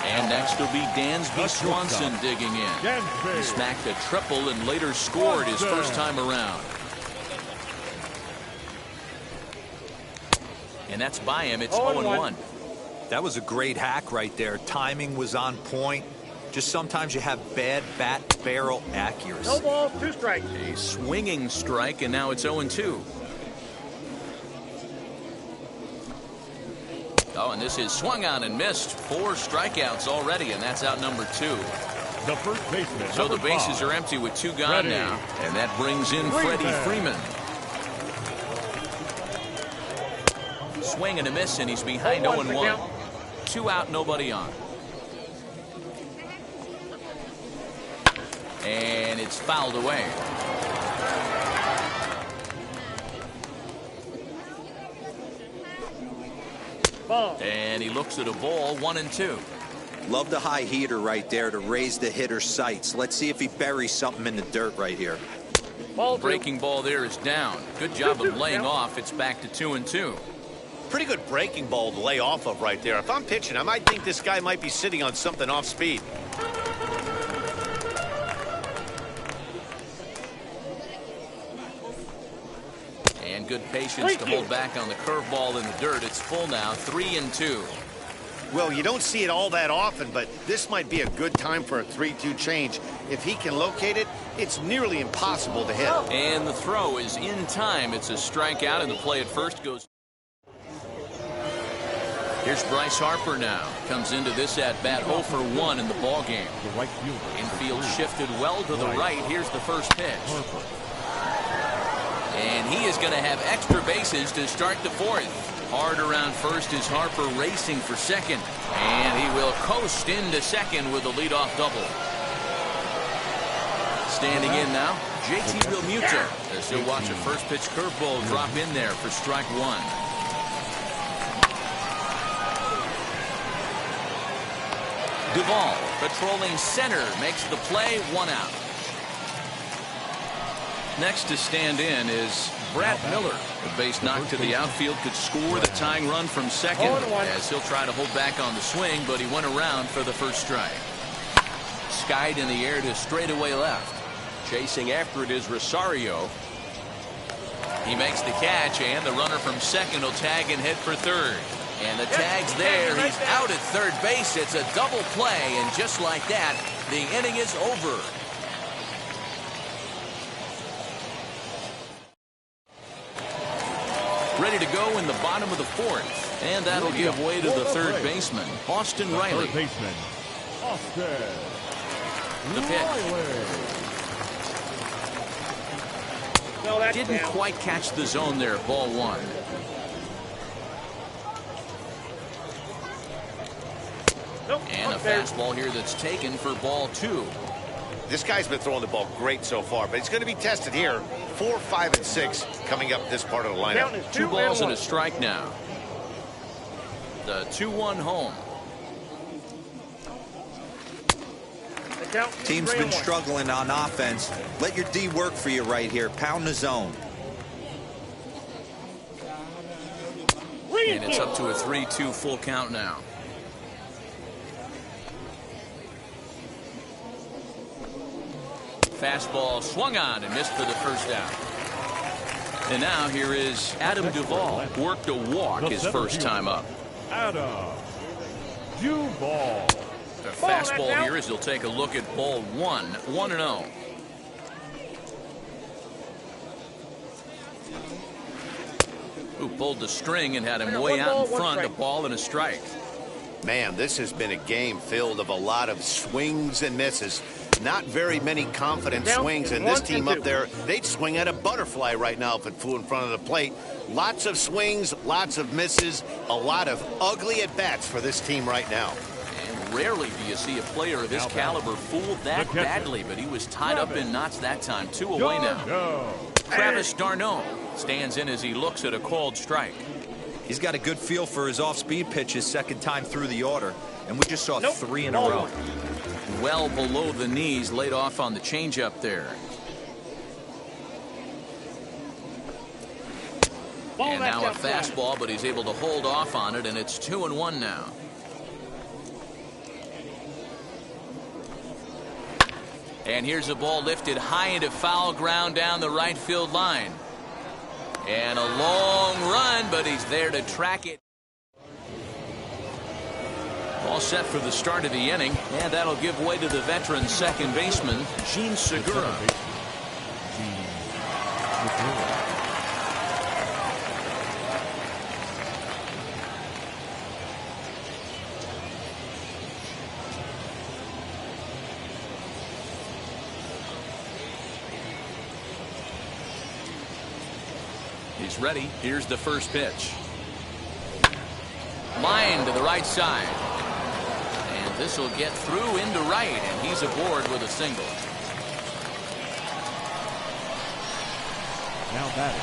A: And next will be Dansby Swanson digging in. He smacked a triple and later scored his first time around. And that's by him. It's 0-1.
D: That was a great hack right there. Timing was on point. Just sometimes you have bad bat barrel accuracy.
E: No balls, 2 strikes.
A: A swinging strike, and now it's 0-2. Oh, and this is swung on and missed. 4 strikeouts already, and that's out number 2.
B: The first baseman.
A: So the
B: number
A: bases
B: 5.
A: are empty with 2 gone
B: Freddie.
A: now. And that brings in Freddie Freeman. Swing and a miss, and he's behind 0-1. 2 out, nobody on. And it's fouled away. And he looks at a ball, 1-2.
D: Love the high heater right there to raise the hitter's sights. Let's see if he buries something in the dirt right here.
A: Breaking ball there is down. Good job of laying off. It's back to 2-2.
C: Pretty good breaking ball to lay off of right there. If I'm pitching, I might think this guy might be sitting on something off speed.
A: And good patience to hold back on the curveball in the dirt. It's full now, 3-2.
C: Well, you don't see it all that often, but this might be a good time for a 3-2 change. If he can locate it, it's nearly impossible to hit.
A: And the throw is in time. It's a strikeout, and the play at first goes. Here's Bryce Harper now. Comes into this at-bat 0 for 1 in the ballgame.
B: The right fielder.
A: Infield shifted well to the right. Here's the first pitch.
B: Harper.
A: And he is going to have extra bases to start the 4th. Hard around first is Harper racing for second. And he will coast into second with a leadoff double. Standing in now, JT Realmuto. As he'll watch a first pitch curveball drop in there for strike 1. Duvall patrolling center makes the play, 1 out. Next to stand in is Brad Miller. The base knock to the outfield could score the tying run from second, as he'll try to hold back on the swing, but he went around for the first strike. Skied in the air to straightaway left. Chasing after it is Rosario. He makes the catch, and the runner from second will tag and head for third. And the tag's there. He's out at third base. It's a double play, and just like that, the inning is over. Ready to go in the bottom of the 4th. And that'll give way to the third baseman, Austin Riley.
B: Third baseman, Austin
A: The pitch.
B: Riley.
A: Didn't quite catch the zone there, ball 1. And a fastball here that's taken for ball 2.
C: This guy's been throwing the ball great so far, but he's going to be tested here. 4, 5, and 6 coming up this part of the lineup.
A: 2 balls and a strike now. The 2-1 home.
D: Team's been struggling on offense. Let your D work for you right here. Pound the zone.
A: And it's up to a 3-2 full count now. Fastball swung on and missed for the first out. And now here is Adam Duvall. Worked a walk his first time up.
B: Adam Duvall.
A: The fastball here as he'll take a look at ball 1. 1-0. Who pulled the string and had him way out in front. A ball and a strike.
C: Man, this has been a game filled of a lot of swings and misses. Not very many confident swings, and this team up there, they'd swing at a butterfly right now if it flew in front of the plate. Lots of swings, lots of misses, a lot of ugly at-bats for this team right now.
A: And rarely do you see a player of his caliber fooled that badly, but he was tied up in knots that time. 2 away now. Travis d'Arnaud stands in as he looks at a called strike.
D: He's got a good feel for his off-speed pitches second time through the order, and we just saw 3 in a row.
A: Well below the knees, laid off on the changeup there. And now a fastball, but he's able to hold off on it, and it's 2-1 now. And here's a ball lifted high into foul ground down the right field line. And a long run, but he's there to track it. All set for the start of the inning, and that'll give way to the veteran second baseman, Gene Segura. he's ready. Here's the first pitch. Line to the right side. And this will get through into right, and he's aboard with a single.
B: Now batting.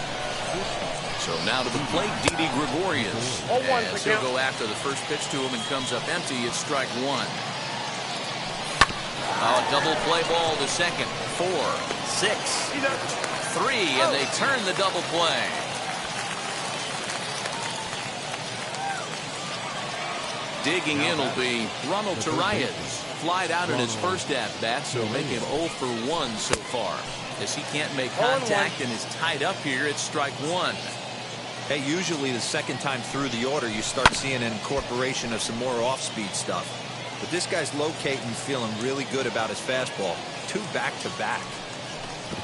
A: So now to the plate, Didi Gregorius. As he'll go after the first pitch to him and comes up empty. It's strike one. Double play ball to second. 4, 6, 3, and they turn the double play. Digging in will be Ronald Tarayan. Flied out in his first at-bat, so make him 0 for 1 so far. As he can't make contact and is tied up here, it's strike one.
D: Hey, usually the second time through the order, you start seeing an incorporation of some more off-speed stuff. But this guy's locating, feeling really good about his fastball. 2 back-to-back.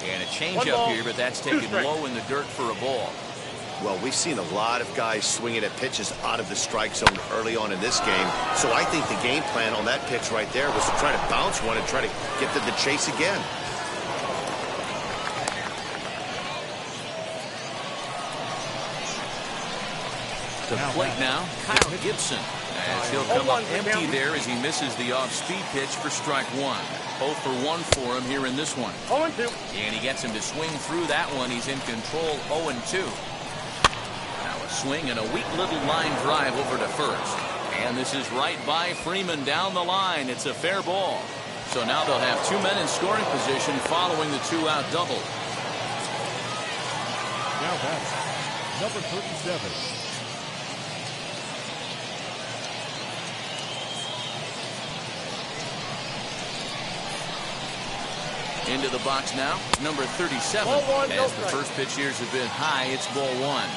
A: And a changeup here, but that's taken low in the dirt for a ball.
C: Well, we've seen a lot of guys swinging at pitches out of the strike zone early on in this game. So I think the game plan on that pitch right there was to try to bounce one and try to get to the chase again.
A: To the plate now, Kyle Gibson. As he'll come up empty there as he misses the off-speed pitch for strike one. 0 for 1 for him here in this one.
E: 0-2.
A: And he gets him to swing through that one. He's in control. 0-2. Now a swing and a weak little line drive over to first. And this is right by Freeman down the line. It's a fair ball. So now they'll have 2 men in scoring position following the 2-out double.
B: Now batting. Number 37.
A: Into the box now, number 37.
E: Ball one, no
A: As the
E: strike.
A: first pitch years have been high, it's ball one.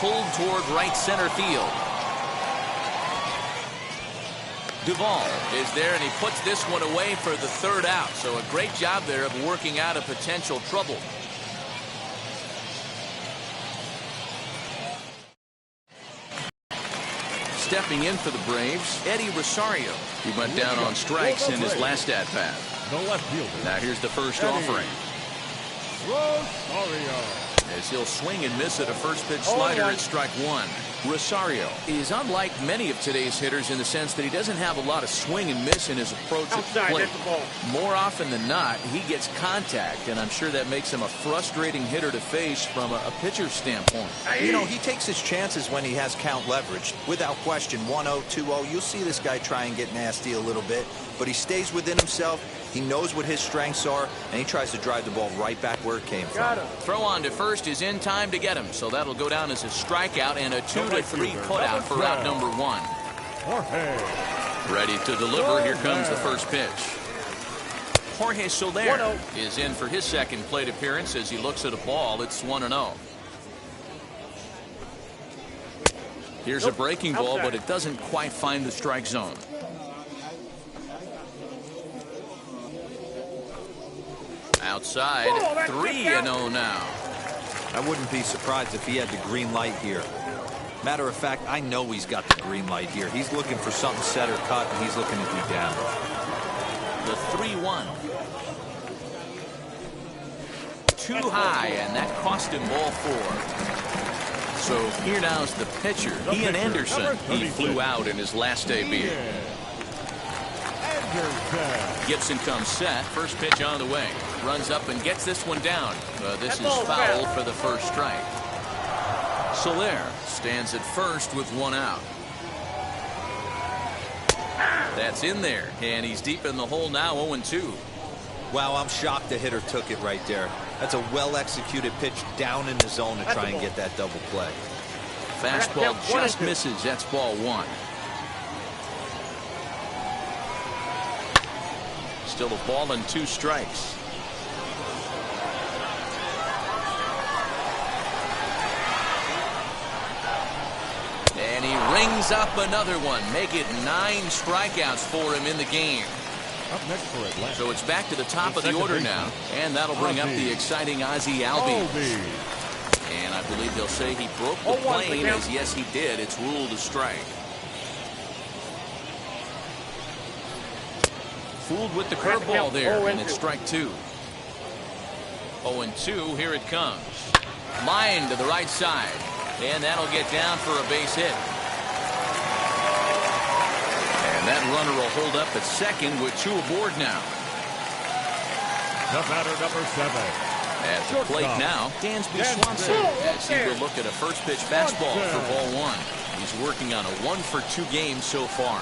A: Pulled toward right center field. Duvall is there, and he puts this one away for the 3rd out. So a great job there of working out a potential trouble. Stepping in for the Braves, Eddie Rosario, who went down on strikes in his last at-bat.
B: The left fielder.
A: Now here's the first
B: Eddie
A: offering.
B: Rosario.
A: As he'll swing and miss at a first pitch slider at strike one. Rosario is unlike many of today's hitters in the sense that he doesn't have a lot of swing and miss in his approach at the
E: Outside,
A: plate.
E: that's the ball.
A: More often than not, he gets contact, and I'm sure that makes him a frustrating hitter to face from a pitcher's standpoint.
D: You know, he takes his chances when he has count leverage. Without question, 1-0, 2-0, you'll see this guy try and get nasty a little bit, but he stays within himself. He knows what his strengths are, and he tries to drive the ball right back where it came from.
E: Got him.
A: Throw on to first is in time to get him, so that'll go down as a strikeout and a 2-3 putout for out number 1.
B: Jorge.
A: Ready to deliver. Here comes the first pitch. Jorge Soler
E: 1-0.
A: is in for his second plate appearance as he looks at a ball. It's 1-0. Here's a breaking ball, but it doesn't quite find the strike zone. Outside, 3-0 now.
D: I wouldn't be surprised if he had the green light here. Matter of fact, I know he's got the green light here. He's looking for something set or cut, and he's looking to do damage.
A: The 3-1. Too high, and that cost him ball 4. So here now's the pitcher, Ian Anderson. He flew out in his last debut. Gibson comes set. First pitch on the way. Runs up and gets this one down. This is foul for the first strike. Soler stands at first with 1 out. That's in there, and he's deep in the hole now, 0-2.
D: Wow, I'm shocked the hitter took it right there. That's a well-executed pitch down in the zone to try and get that double play.
A: Fastball just misses. That's ball 1. Still a ball and 2 strikes. And he rings up another one. Make it 9 strikeouts for him in the game.
B: Up next for Atlanta.
A: So it's back to the top of the order now. And that'll bring up the exciting Ozzie Albies. And I believe they'll say he broke the plane, as yes he did. It's ruled a strike. Fooled with the curveball there, and it's strike 2. 0-2, here it comes. Line to the right side. And that'll get down for a base hit. And that runner will hold up at second with 2 aboard now.
B: The batter, number 7.
A: At the plate now, Dansby Swanson, as he will look at a first pitch fastball for ball 1. He's working on a 1-for-2 game so far.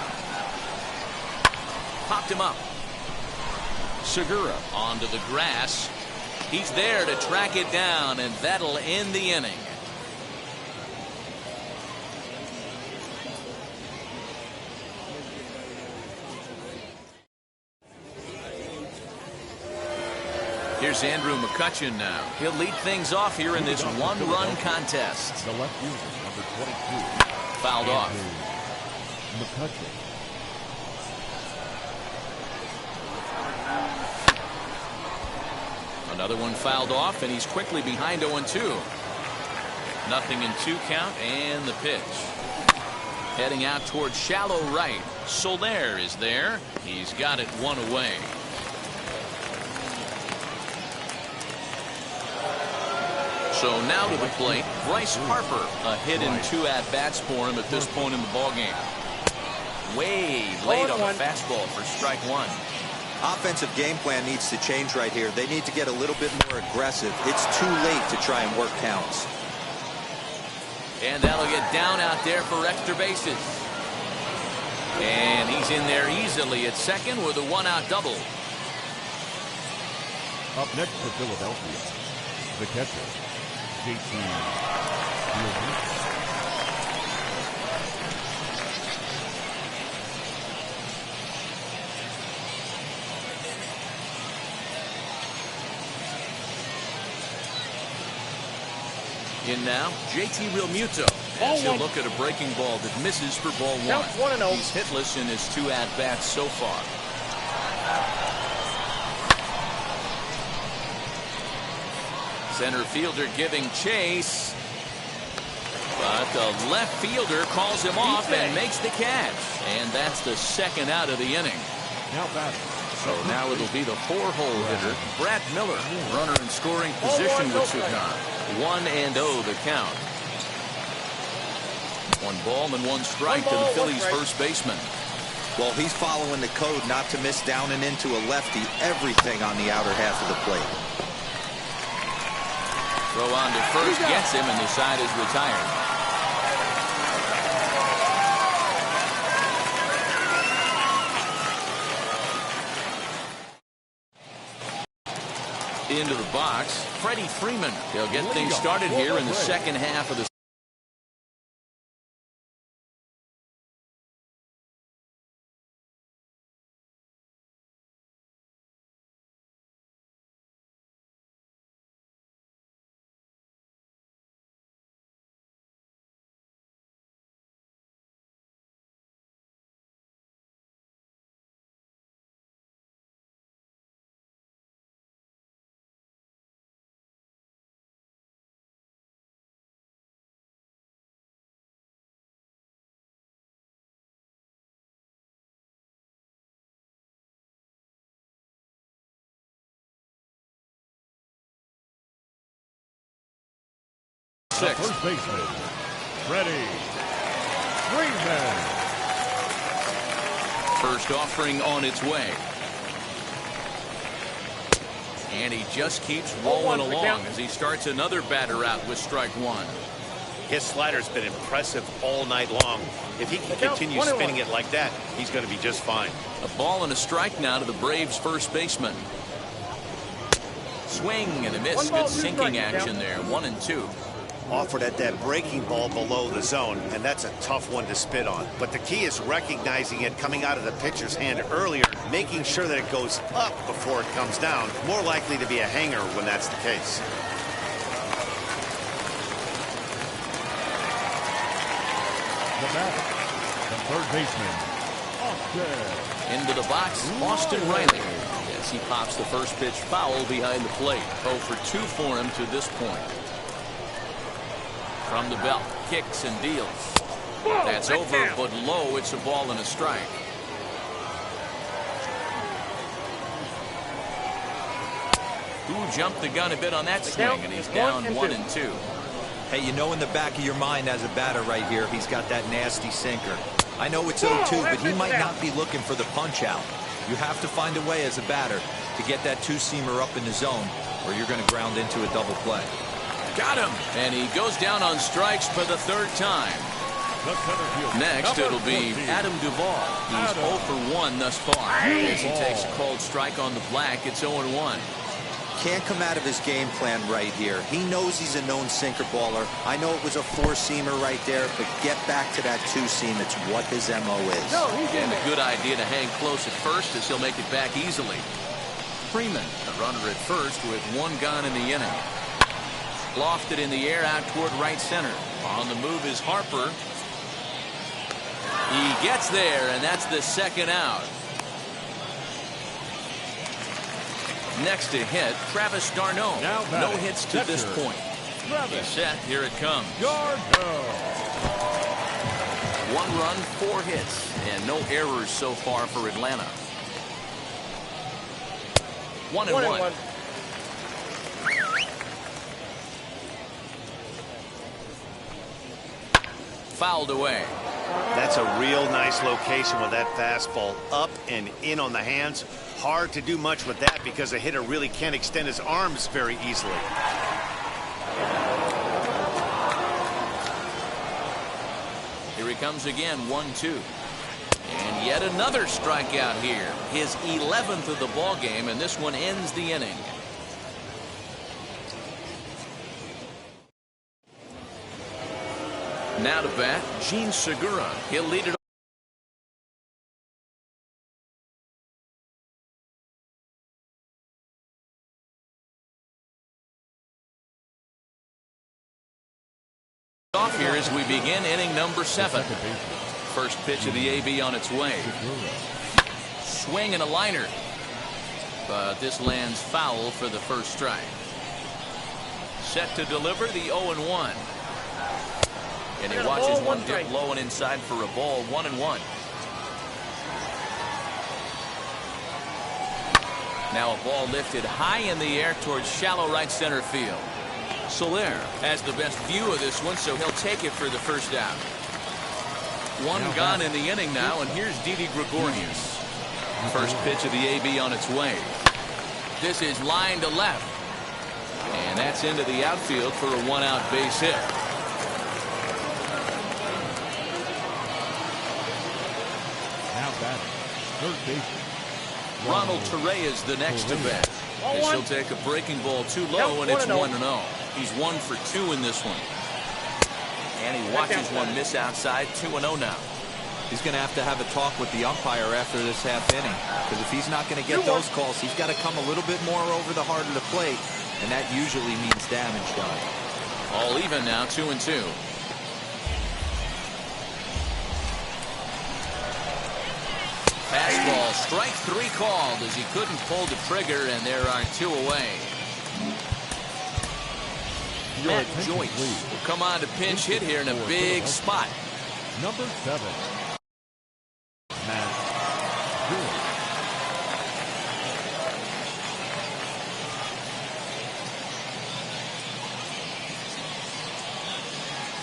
A: Popped him up. Segura onto the grass. He's there to track it down, and that'll end the inning. Here's Andrew McCutchen now. He'll lead things off here in this one-run contest.
B: The left fielder, number 22.
A: Fouled off.
B: McCutchen.
A: Another one fouled off, and he's quickly behind 0-2. Nothing in 2 count, and the pitch. Heading out towards shallow right. Soler is there. He's got it 1 away. So now to the plate, Bryce Harper. A hit in 2 at-bats for him at this point in the ballgame. Way late on the fastball for strike 1.
D: Offensive game plan needs to change right here. They need to get a little bit more aggressive. It's too late to try and work counts.
A: And that'll get down out there for extra bases. And he's in there easily at second with a 1-out double.
B: Up next for Philadelphia, the catcher, JT.
A: In now, JT Realmuto. As he'll look at a breaking ball that misses for ball 1.
E: Counts 1-0.
A: He's hitless in his 2 at-bats so far. Center fielder giving chase. But the left fielder calls him off and makes the catch. And that's the 2nd out of the inning.
B: Now batting.
A: So now it'll be the 4-hole hitter, Brad Miller. Runner in scoring position with Sudan. 1-0 the count. 1 ball and 1 strike to the Phillies' first baseman.
D: Well, he's following the code not to miss down and into a lefty. Everything on the outer half of the plate.
A: Throw on to first gets him, and the side is retired. Into the box, Freddie Freeman. He'll get things started here in the 2nd half of the
B: First baseman, Freddie Freeman.
A: first offering on its way. And he just keeps rolling along as he starts another batter out with strike 1.
C: His slider's been impressive all night long. If he can continue spinning it like that, he's going to be just fine.
A: A ball and a strike now to the Braves' first baseman. Swing and a miss. Good sinking action there. 1-2.
C: Offered at that breaking ball below the zone, and that's a tough one to spit on. But the key is recognizing it coming out of the pitcher's hand earlier, making sure that it goes up before it comes down. More likely to be a hanger when that's the case.
B: The batter, the third baseman, Austin.
A: Into the box, Austin Riley. As he pops the first pitch foul behind the plate. 0 for 2 for him to this point. From the belt, kicks and deals. That's over, but low. It's a ball and a strike. Who jumped the gun a bit on that swing, and he's down 1-2.
D: Hey, you know in the back of your mind as a batter right here, he's got that nasty sinker. I know it's 0-2, but he might not be looking for the punch out. You have to find a way as a batter to get that two-seamer up in the zone, or you're going to ground into a double play.
A: Got him, and he goes down on strikes for the third time. Next, it'll be Adam Duvall. He's 0 for 1 thus far. As he takes a cold strike on the black, it's 0-1.
D: Can't come out of his game plan right here. He knows he's a known sinker baller. I know it was a four-seamer right there, but get back to that two-seam. It's what his MO is.
A: And a good idea to hang close at first, as he'll make it back easily. Freeman, a runner at first with 1 gone in the inning. Lofted in the air out toward right center. On the move is Harper. He gets there, and that's the second out. Next to hit, Travis d'Arnaud. No hits to this point. He's set. Here it comes. 1 run, 4 hits, and no errors so far for Atlanta. 1-1. Fouled away.
C: That's a real nice location with that fastball up and in on the hands. Hard to do much with that because a hitter really can't extend his arms very easily.
A: Here he comes again, 1-2. And yet another strikeout here. His 11th of the ball game, and this one ends the inning. Now to bat, Gene Segura. He'll lead it off here as we begin inning number 7. First pitch of the AB on its way. Swing and a liner. But this lands foul for the first strike. Set to deliver the 0-1. And he watches one dip low and inside for a ball. 1-1. Now a ball lifted high in the air towards shallow right center field. Soler has the best view of this one, so he'll take it for the first out. 1 gone in the inning now, and here's Didi Gregorius. First pitch of the AB on its way. This is line to left. And that's into the outfield for a 1-out base hit.
B: Third baseman
A: Ronald Torre is the next to bat. As he'll take a breaking ball too low, and it's 1-0. He's 1 for 2 in this one. And he watches one miss outside. 2-0 now.
D: He's going to have a talk with the umpire after this half inning, because if he's not going to get those calls, he's got to come a little bit more over the heart of the plate, and that usually means damage done.
A: All even now, 2-2. Fastball, strike 3 called as he couldn't pull the trigger, and there are 2 away. Matt Joyce will come on to pinch hit here in a big spot.
B: Number 7. Matt Joyce.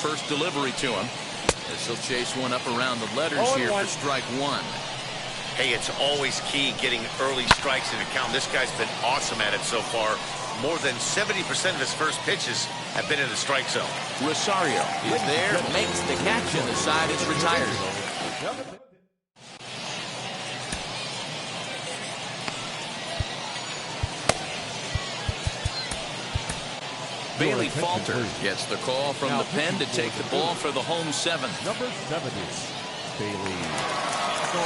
A: First delivery to him. As he'll chase one up around the letters here for strike 1.
C: Hey, it's always key getting early strikes in the count. This guy's been awesome at it so far. More than 70% of his first pitches have been in the strike zone.
A: Rosario is there, makes the catch, and the side is retired. Bailey Falter gets the call from the pen to take the ball for the home 7th.
B: Number 70, Bailey.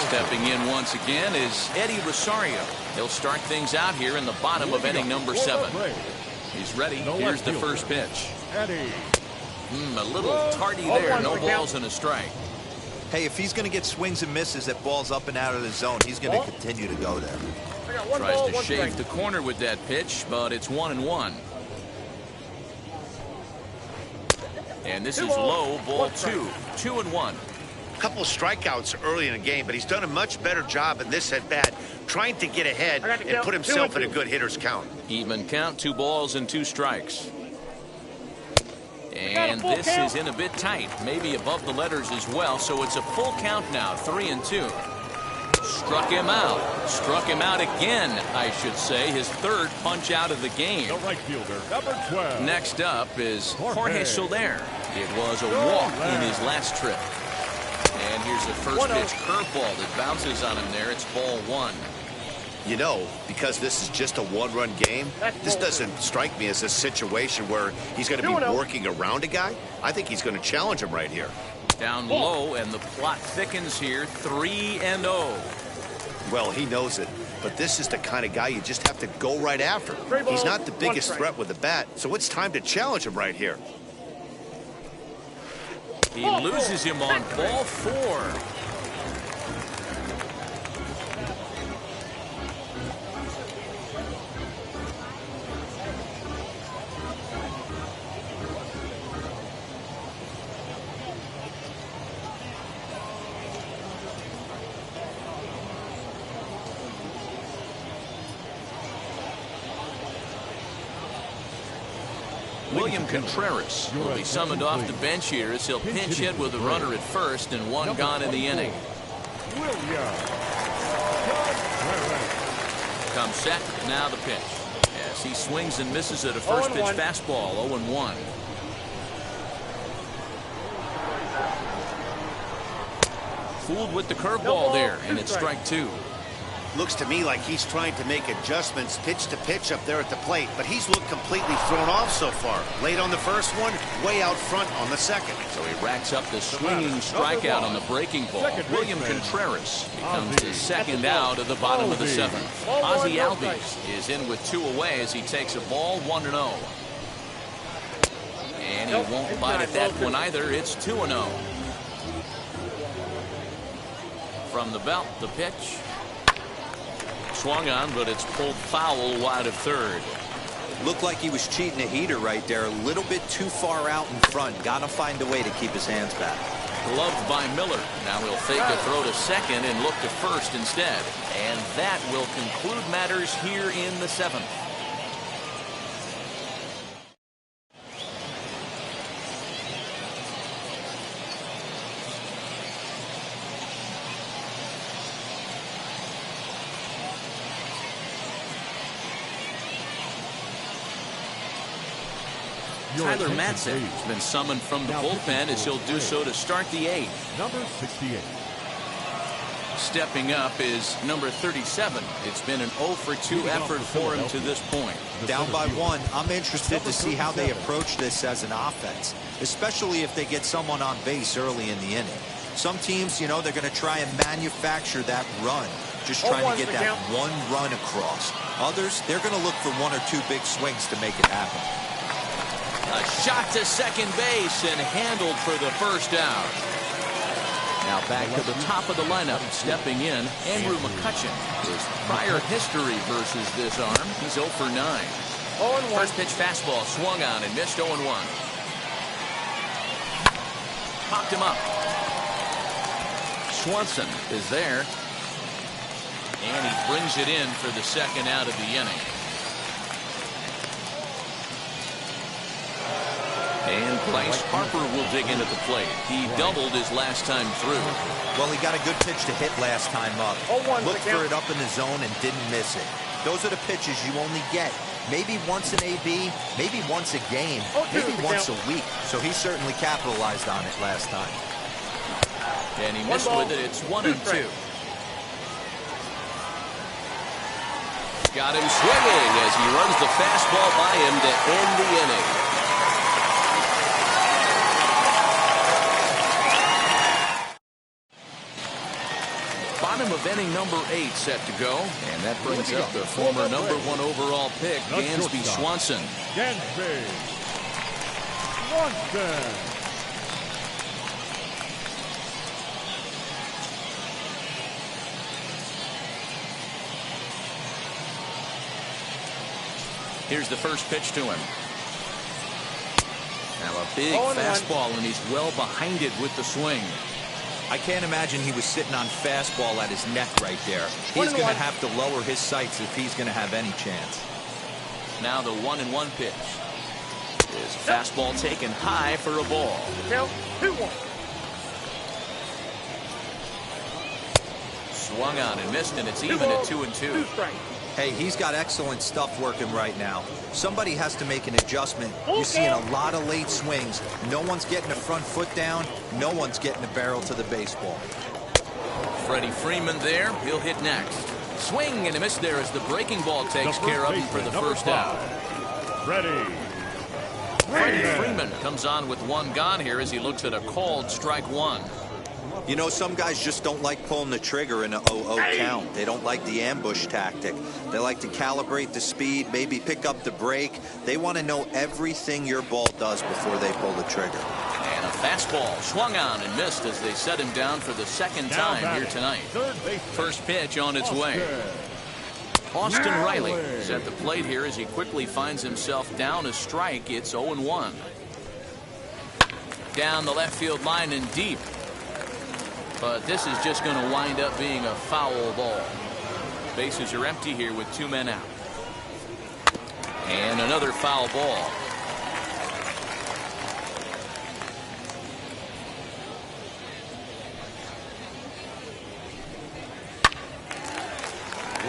A: Stepping in once again is Eddie Rosario. He'll start things out here in the bottom of inning number 7. He's ready. Here's the first pitch.
B: Eddie.
A: A little tardy there. No balls and a strike.
D: Hey, if he's going to get swings and misses at balls up and out of the zone, he's going to continue to go there.
A: Tries to shave the corner with that pitch, but it's 1-1. And this is low, ball 2. 2-1.
C: A couple of strikeouts early in the game, but he's done a much better job in this at-bat trying to get ahead and put himself in a good hitter's count.
A: Even count, 2 balls and 2 strikes. And this is in a bit tight, maybe above the letters as well, so it's a full count now, 3-2. Struck him out again, I should say, his 3rd punch out of the game.
B: The right fielder, number 12.
A: Next up is Jorge Soler. It was a walk in his last trip. And here's the first pitch curveball that bounces on him there. It's ball 1.
C: You know, because this is just a one-run game, this doesn't strike me as a situation where he's going to be working around a guy. I think he's going to challenge him right here.
A: Down low, and the plot thickens here, 3-0.
C: Well, he knows it, but this is the kind of guy you just have to go right after. He's not the biggest threat with the bat, so it's time to challenge him right here.
A: He loses him on ball 4. William Contreras will be summoned off the bench here as he'll pinch hit with a runner at first and 1 gone in the inning. Comes set, now the pitch. As he swings and misses at a first pitch fastball, 0-1. Fooled with the curveball there, and it's strike 2.
C: Looks to me like he's trying to make adjustments pitch to pitch up there at the plate, but he's looked completely thrown off so far. Late on the first one, way out front on the second.
A: So he racks up the swinging strikeout on the breaking ball. William Contreras becomes the second out of the bottom of the 7th. Ozzie Albies is in with 2 away as he takes a ball, 1-0. And he won't bite at that one either. It's 2-0. From the belt, the pitch. Swung on, but it's pulled foul wide of 3rd.
D: Looked like he was cheating a heater right there. A little bit too far out in front. Got to find a way to keep his hands back.
A: Gloved by Miller. Now he'll fake a throw to second and look to first instead. And that will conclude matters here in the 7th. Tyler Madsen has been summoned from the bullpen as he'll do so to start the 8th.
B: Number 68.
A: Stepping up is number 37. It's been an 0-for-2 effort for him to this point.
D: Down by 1, I'm interested to see how they approach this as an offense, especially if they get someone on base early in the inning. Some teams, you know, they're going to try and manufacture that run, just trying to get that one run across. Others, they're going to look for 1 or 2 big swings to make it happen.
A: A shot to second base and handled for the first out. Now back to the top of the lineup, stepping in, Andrew McCutchen. His prior history versus this arm, he's 0 for 9. First pitch fastball swung on and missed 0-1. Popped him up. Swanson is there. And he brings it in for the second out of the inning. And Bryce Harper will dig in at the plate. He doubled his last time through.
D: Well, he got a good pitch to hit last time up. Looked for it up in the zone and didn't miss it. Those are the pitches you only get maybe once an AB, maybe once a game, maybe once a week. So he certainly capitalized on it last time.
A: And he missed with it. It's 1-2. Got him swinging as he runs the fastball by him to end the inning. Bottom of inning number 8 set to go. And that brings up the former number 1 overall pick, Dansby Swanson.
B: Dansby Swanson.
A: Here's the first pitch to him. Now a big fastball, and he's well behind it with the swing.
D: I can't imagine he was sitting on fastball at his neck right there. He's going to have to lower his sights if he's going to have any chance.
A: Now the 1-1 pitch. His fastball taken high for a ball.
E: Count 2-1.
A: Swung on and missed, and it's even at 2-2.
E: 2 strikes.
D: Hey, he's got excellent stuff working right now. Somebody has to make an adjustment. You're seeing a lot of late swings. No one's getting the front foot down. No one's getting the barrel to the baseball.
A: Freddie Freeman there. He'll hit next. Swing and a miss there as the breaking ball takes care of him for the first out.
B: Freddie
A: Freeman comes on with one gone here as he looks at a called strike one.
D: You know, some guys just don't like pulling the trigger in an 0-0 count. They don't like the ambush tactic. They like to calibrate the speed, maybe pick up the brake. They want to know everything your ball does before they pull the trigger.
A: And a fastball swung on and missed as they set him down for the second time here tonight. First pitch on its way. Austin Riley is at the plate here as he quickly finds himself down a strike. It's 0-1. Down the left field line and deep. But this is just going to wind up being a foul ball. Bases are empty here with 2 men out. And another foul ball.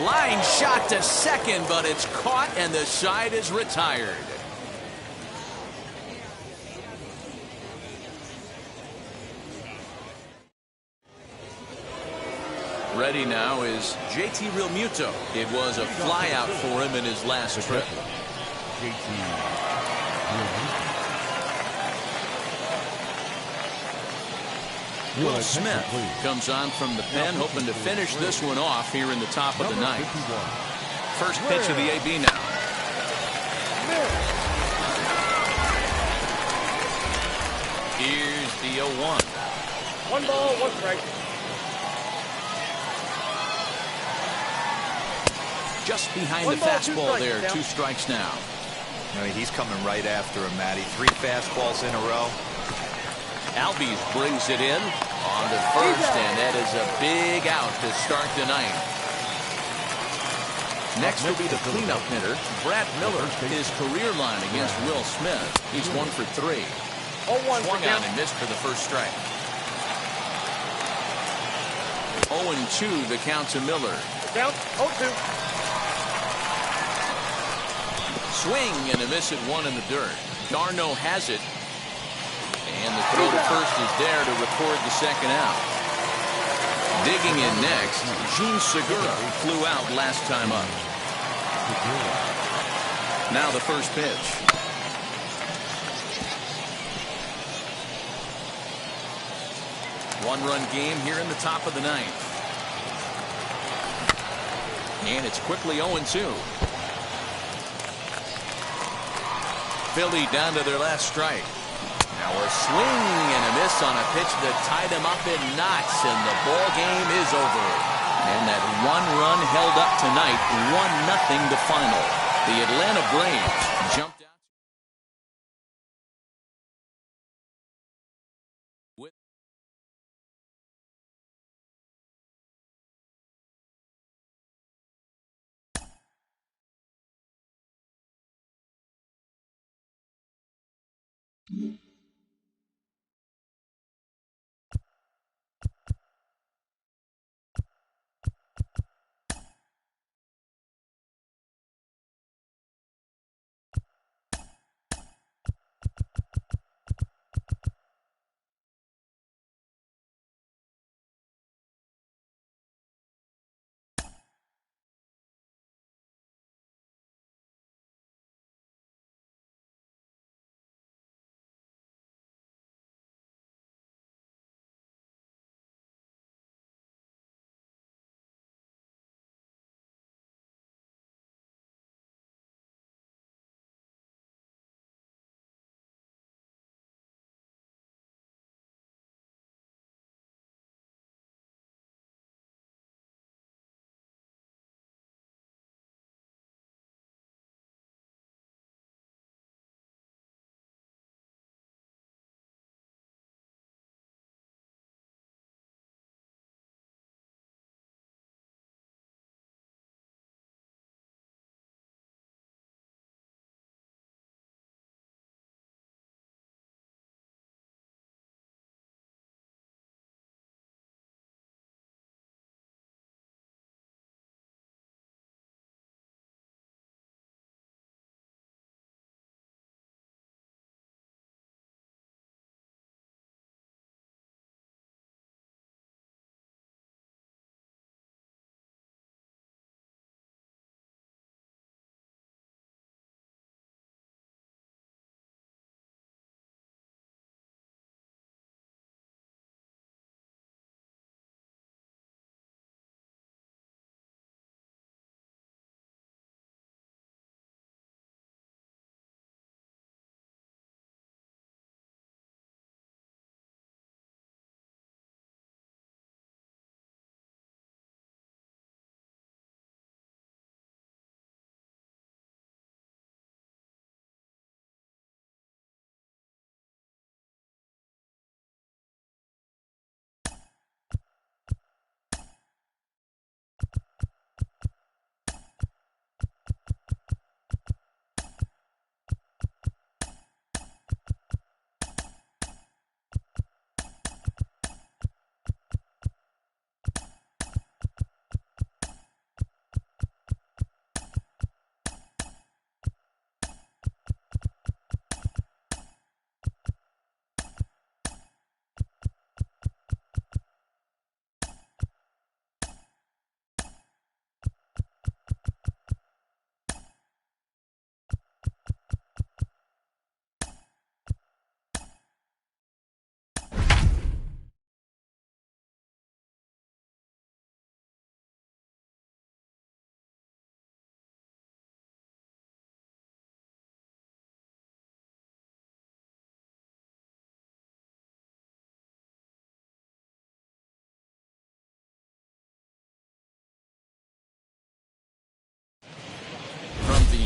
A: Line shot to second, but it's caught and the side is retired. Ready now is JT Realmuto. It was a flyout for him in his last trip. Will Smith comes on from the pen, hoping to finish this one off here in the top of the ninth. First pitch of the AB now. Here's the 0-1.
E: 1 ball, 1 strike.
A: Just behind the fastball there. 2 strikes now.
D: I mean, he's coming right after him, Matty. 3 fastballs in a row.
A: Albies brings it in on the first, and that is a big out to start the ninth. Next will be the cleanup hitter, Brad Miller. His career line against Will Smith. He's 1 for 3.
E: 0-1.
A: Swung on and missed for the first strike. 0-2 the count to Miller.
E: Count 0-2.
A: Swing and a miss at 1 in the dirt. Darno has it. And the throw to first is there to record the second out. Digging in next, Gene Segura flew out last time up. Now the first pitch. One-run game here in the top of the ninth. And it's quickly 0-2. Philly down to their last strike. Now a swing and a miss on a pitch that tied him up in knots, and the ball game is over. And that one run held up tonight, 1-0 the final. The Atlanta Braves jumped out.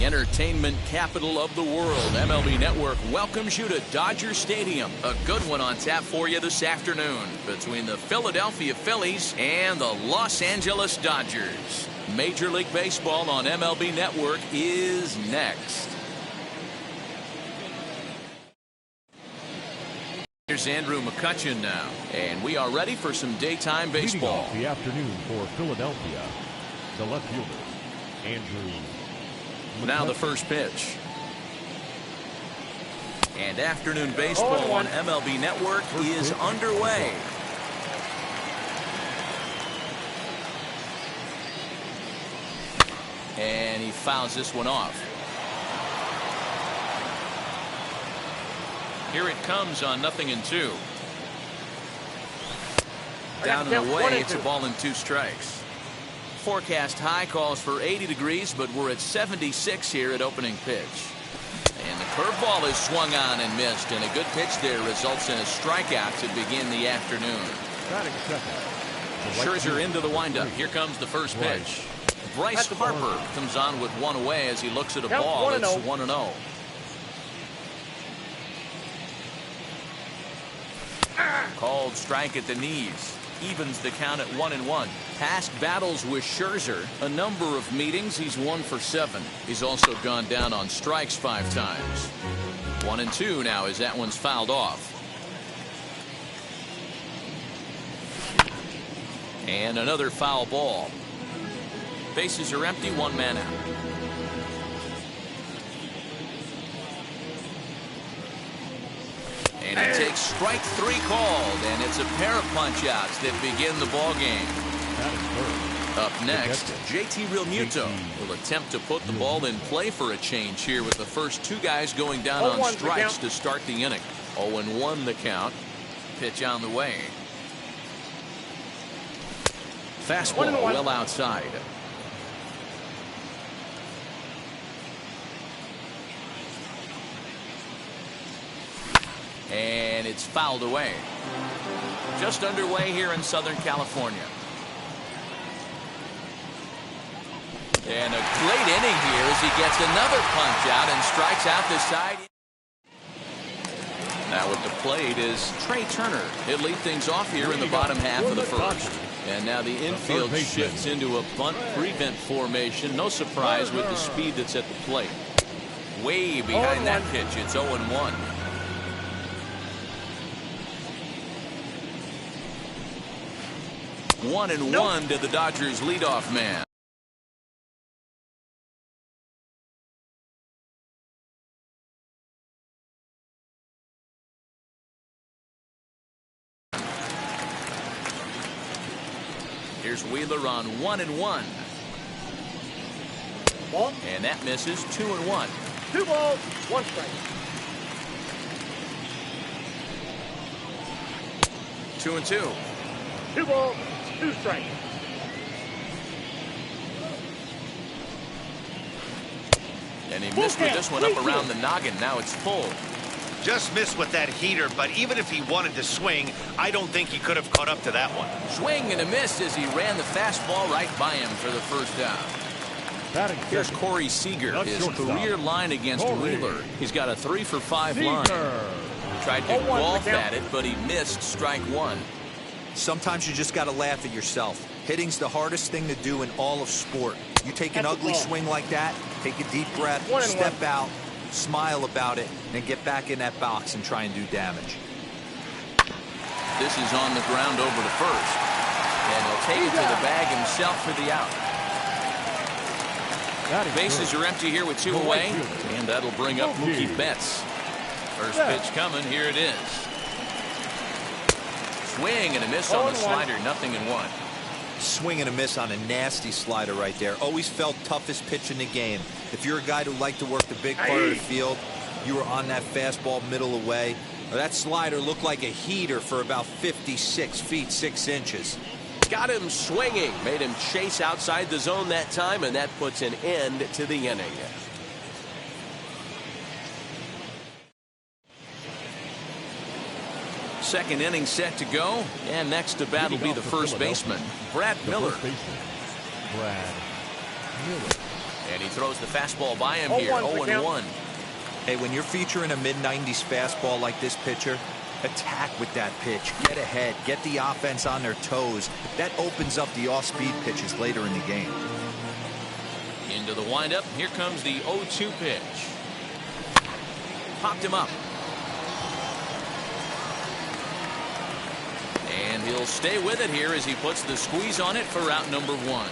A: the entertainment capital of the world, MLB Network welcomes you to Dodger Stadium. A good one on tap for you this afternoon between the Philadelphia Phillies and the Los Angeles Dodgers. Major League Baseball on MLB Network is next. Here's Andrew McCutchen now, and we are ready for some daytime baseball.
B: Leading off the afternoon for Philadelphia, the left fielder, Andrew.
A: Now the first pitch. And afternoon baseball on MLB Network is underway. And he fouls this one off. Here it comes on 0-2. Down and away, it's a ball and 2 strikes. Forecast high calls for 80 degrees, but we're at 76 here at opening pitch. And the curveball is swung on and missed, and a good pitch there results in a strikeout to begin the afternoon. Scherzer into the windup. Here comes the first pitch. Bryce Harper comes on with one away as he looks at a ball. It's 1-0. Called strike at the knees. Evens the count at 1-1. Past battles with Scherzer, a number of meetings, he's 1 for 7. He's also gone down on strikes 5 times. 1-2 now as that one's fouled off. And another foul ball. Bases are empty, 1 man out. And he takes strike 3 called, and it's a pair of punch-outs that begin the ball game. Up next, JT Realmuto will attempt to put the ball in play for a change here with the first 2 guys going down on strikes to start the inning. 0-1 the count. Pitch on the way. Fastball well outside. And it's fouled away. Just underway here in Southern California. And a great inning here as he gets another punch out and strikes out the side. Now at the plate is Trey Turner. He'll lead things off here in the bottom half of the first. And now the infield shifts into a bunt prevent formation. No surprise with the speed that's at the plate. Way behind that pitch. It's 0-1. 1-1 to the Dodgers leadoff man. Here's Wheeler on 1-1. And that misses. 2-1.
E: 2 balls, 1 strike.
A: 2-2.
E: 2 balls, 2 strikes.
A: And he missed with this one up around the noggin. Now it's full.
C: Just missed with that heater, but even if he wanted to swing, I don't think he could have caught up to that one.
A: Swing and a miss as he ran the fastball right by him for the first down. Here's Corey Seager, his career line against Wheeler. He's got a 3 for 5 line. Tried to golf at it, but he missed strike 1.
D: Sometimes you just got to laugh at yourself. Hitting's the hardest thing to do in all of sport. You take an ugly swing like that, take a deep breath, step out, smile about it, and get back in that box and try and do damage.
A: This is on the ground over to first. And he'll take it to the bag himself for the out. Bases are empty here with 2 away. And that'll bring up Mookie Betts. First pitch coming. Here it is. Swing and a miss on the slider. 0-1.
D: Swing and a miss on a nasty slider right there. Always felt toughest pitch in the game. If you're a guy who liked to work the big part of the field, you were on that fastball middle away. That slider looked like a heater for about 56 feet 6 inches.
F: Got him swinging. Made him chase outside the zone that time, and that puts an end to the inning.
A: Second inning set to go, and next to bat will be the first baseman, Brad Miller. And he throws the fastball by him here, 0-1.
D: Hey, when you're featuring a mid-90s fastball like this pitcher, attack with that pitch. Get ahead. Get the offense on their toes. That opens up the off-speed pitches later in the game.
A: Into the windup. Here comes the 0-2 pitch. Popped him up. And he'll stay with it here as he puts the squeeze on it for out number 1.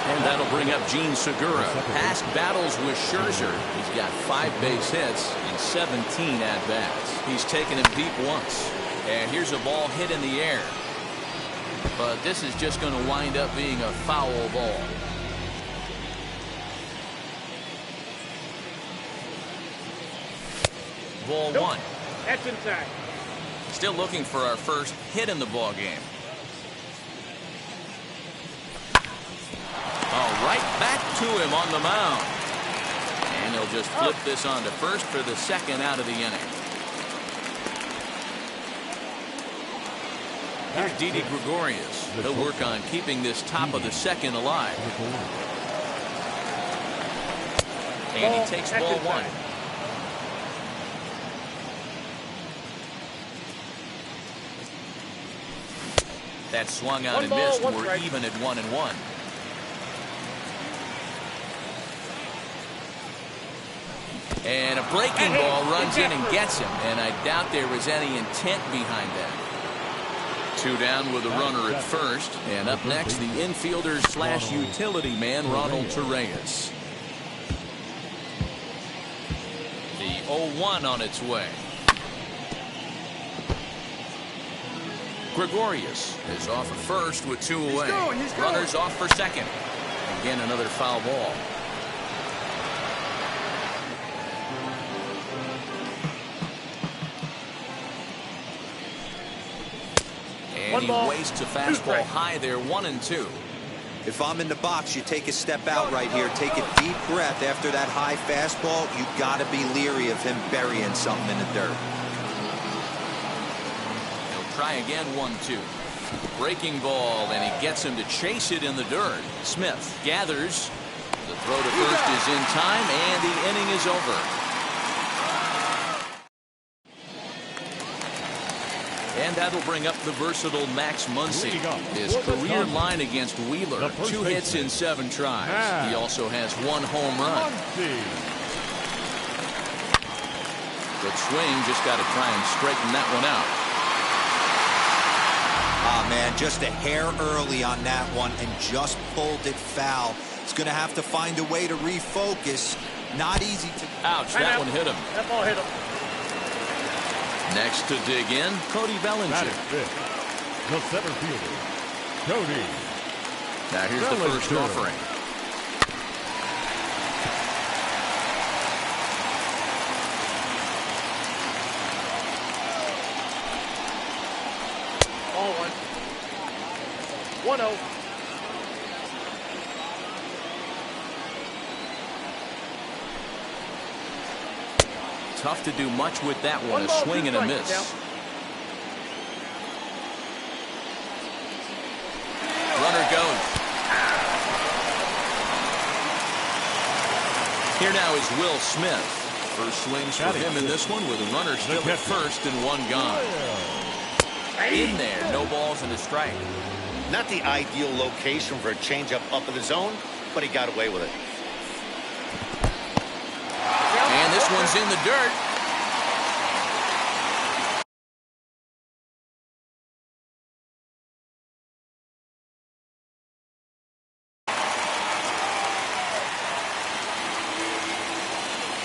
A: And that'll bring up Gene Segura. Past battles with Scherzer. He's got 5 base hits in 17 at-bats. He's taken him deep once. And here's a ball hit in the air. But this is just going to wind up being a foul ball. Ball 1.
E: That's inside.
A: Still looking for our first hit in the ball game. Right back to him on the mound. And he'll just flip this on to first for the second out of the inning. Here's Didi Gregorius. He'll work on keeping this top of the second alive. And he takes ball 1. That swung out and missed. We're even at 1-1. And a breaking ball runs in and gets him. And I doubt there was any intent behind that. 2 down with a runner at first. And up next, the infielder / utility man, Ronald Torreyes. The 0-1 on its way. Gregorius is off at first with 2 away. Runners off for second. Again, another foul ball. And he wastes a fastball high there, 1-2.
D: If I'm in the box, you take a step out right here. Take a deep breath after that high fastball. You got to be leery of him burying something in the dirt.
A: He'll try again, 1-2. Breaking ball, and he gets him to chase it in the dirt. Smith gathers. The throw to first is in time, and the inning is over. And that'll bring up the versatile Max Muncy. His career line against Wheeler, 2 hits in 7 tries. He also has 1 home run. Good swing, just got to try and straighten that one out.
D: Ah, man, just a hair early on that one and just pulled it foul. He's going to have to find a way to refocus. Not easy to...
A: Ouch, that one hit him.
E: That ball hit him.
A: Next to dig in, Cody Bellinger.
B: The center fielder, Cody.
A: Now here's the first offering.
E: Ball 1. 1-0.
A: Tough to do much with that one. A swing and a miss. Runner goes. Here now is Will Smith. First swings for him in this one with a runner still at first and 1 gone. In there, no balls and a strike.
C: Not the ideal location for a changeup up in the zone, but he got away with it.
A: And this one's in the dirt.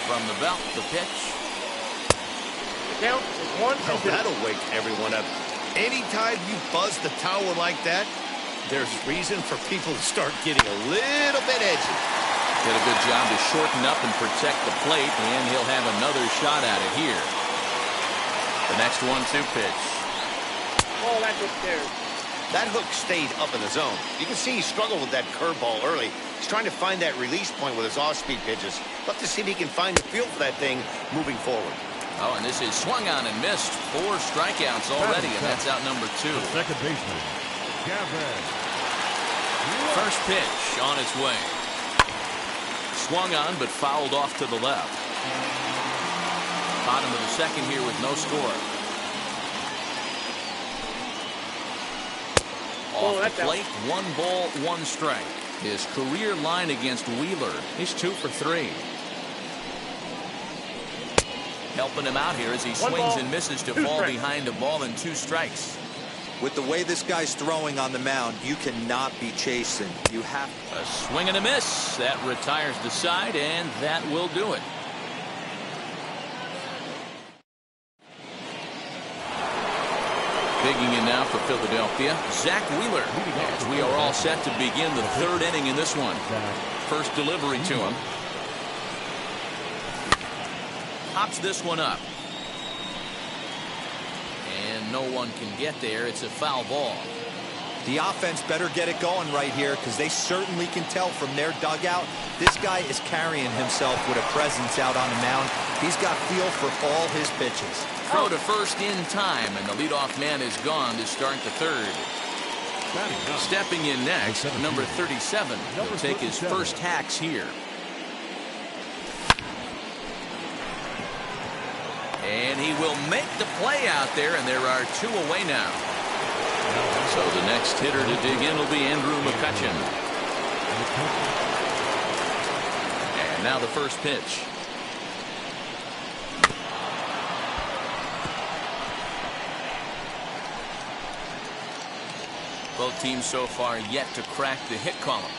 A: From the belt, the pitch.
E: Count is 1.
C: Oh, that'll wake everyone up. Anytime you buzz the tower like that, there's reason for people to start getting a little bit edgy.
A: Did a good job to shorten up and protect the plate, and he'll have another shot at it here. The next 1-2 pitch.
E: Oh, that's upstairs.
C: That hook stayed up in the zone. You can see he struggled with that curveball early. He's trying to find that release point with his off-speed pitches. Love to see if he can find the feel for that thing moving forward.
A: Oh, and this is swung on and missed. 4 strikeouts already, and that's out number 2.
B: The second baseman, Gavin.
A: First pitch on its way. Swung on, but fouled off to the left. Bottom of the second here with no score. Off the plate, 1 ball, 1 strike. His career line against Wheeler is 2 for 3. Helping him out here as he swings and misses to fall behind a ball and 2 strikes.
D: With the way this guy's throwing on the mound, you cannot be chasing. You have
A: a swing and a miss. That retires the side, and that will do it. Digging in now for Philadelphia, Zach Wheeler. As we are all set to begin the 3rd inning in this one. First delivery to him. Pops this one up. And no one can get there. It's a foul ball.
D: The offense better get it going right here, because they certainly can tell from their dugout this guy is carrying himself with a presence out on the mound. He's got feel for all his pitches.
A: Throw to first in time, and the leadoff man is gone to start the 3rd. Stepping in next, number 37. He'll take his first hacks here. And he will make the play out there, and there are 2 away now. So the next hitter to dig in will be Andrew McCutchen. And now the first pitch. Both teams so far yet to crack the hit column.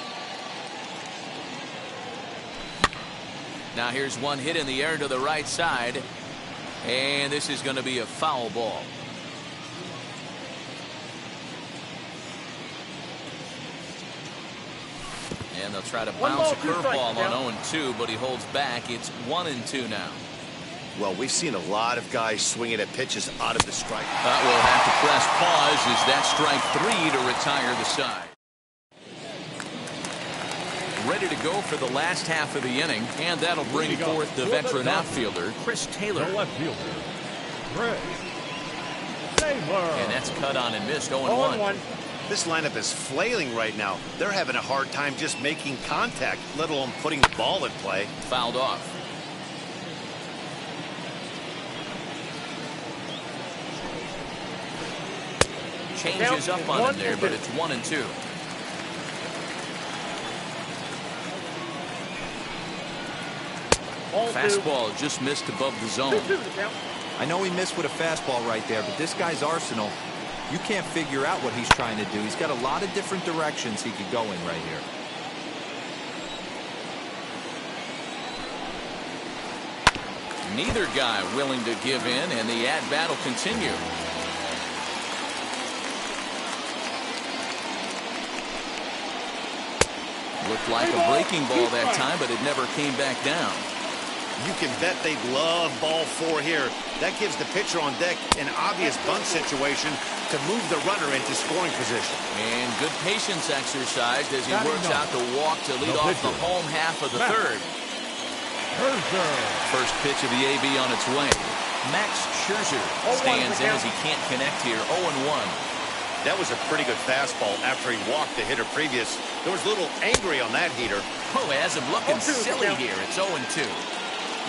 A: Now here's one hit in the air to the right side. And this is going to be a foul ball. And they'll try to bounce a curveball on 0-2, but he holds back. It's 1-2 now.
C: Well, we've seen a lot of guys swinging at pitches out of the strike.
A: But we'll have to press pause as that strike 3 to retire the side. Ready to go for the last half of the inning, and that'll bring forth the veteran outfielder, Chris Taylor.
B: The left fielder, Chris Taylor.
A: And that's cut on and missed, 0-1.
C: This lineup is flailing right now. They're having a hard time just making contact, let alone putting the ball in play.
A: Fouled off. Changes up on him there, but it's 1-2. Fastball just missed above the zone.
D: I know he missed with a fastball right there, but this guy's arsenal, you can't figure out what he's trying to do. He's got a lot of different directions he could go in right here.
A: Neither guy willing to give in, and the at-bat will continue. Looked like a breaking ball that time, but it never came back down.
C: You can bet they love ball 4 here. That gives the pitcher on deck an obvious bunt situation to move the runner into scoring position.
A: And good patience exercised as he works out the walk to lead off the home half of the 3rd. First pitch of the AB on its way. Max Scherzer stands in as he can't connect here. 0-1.
C: That was a pretty good fastball after he walked the hitter previous. There was a little angry on that heater.
A: Oh, it has him looking silly here. It's 0-2.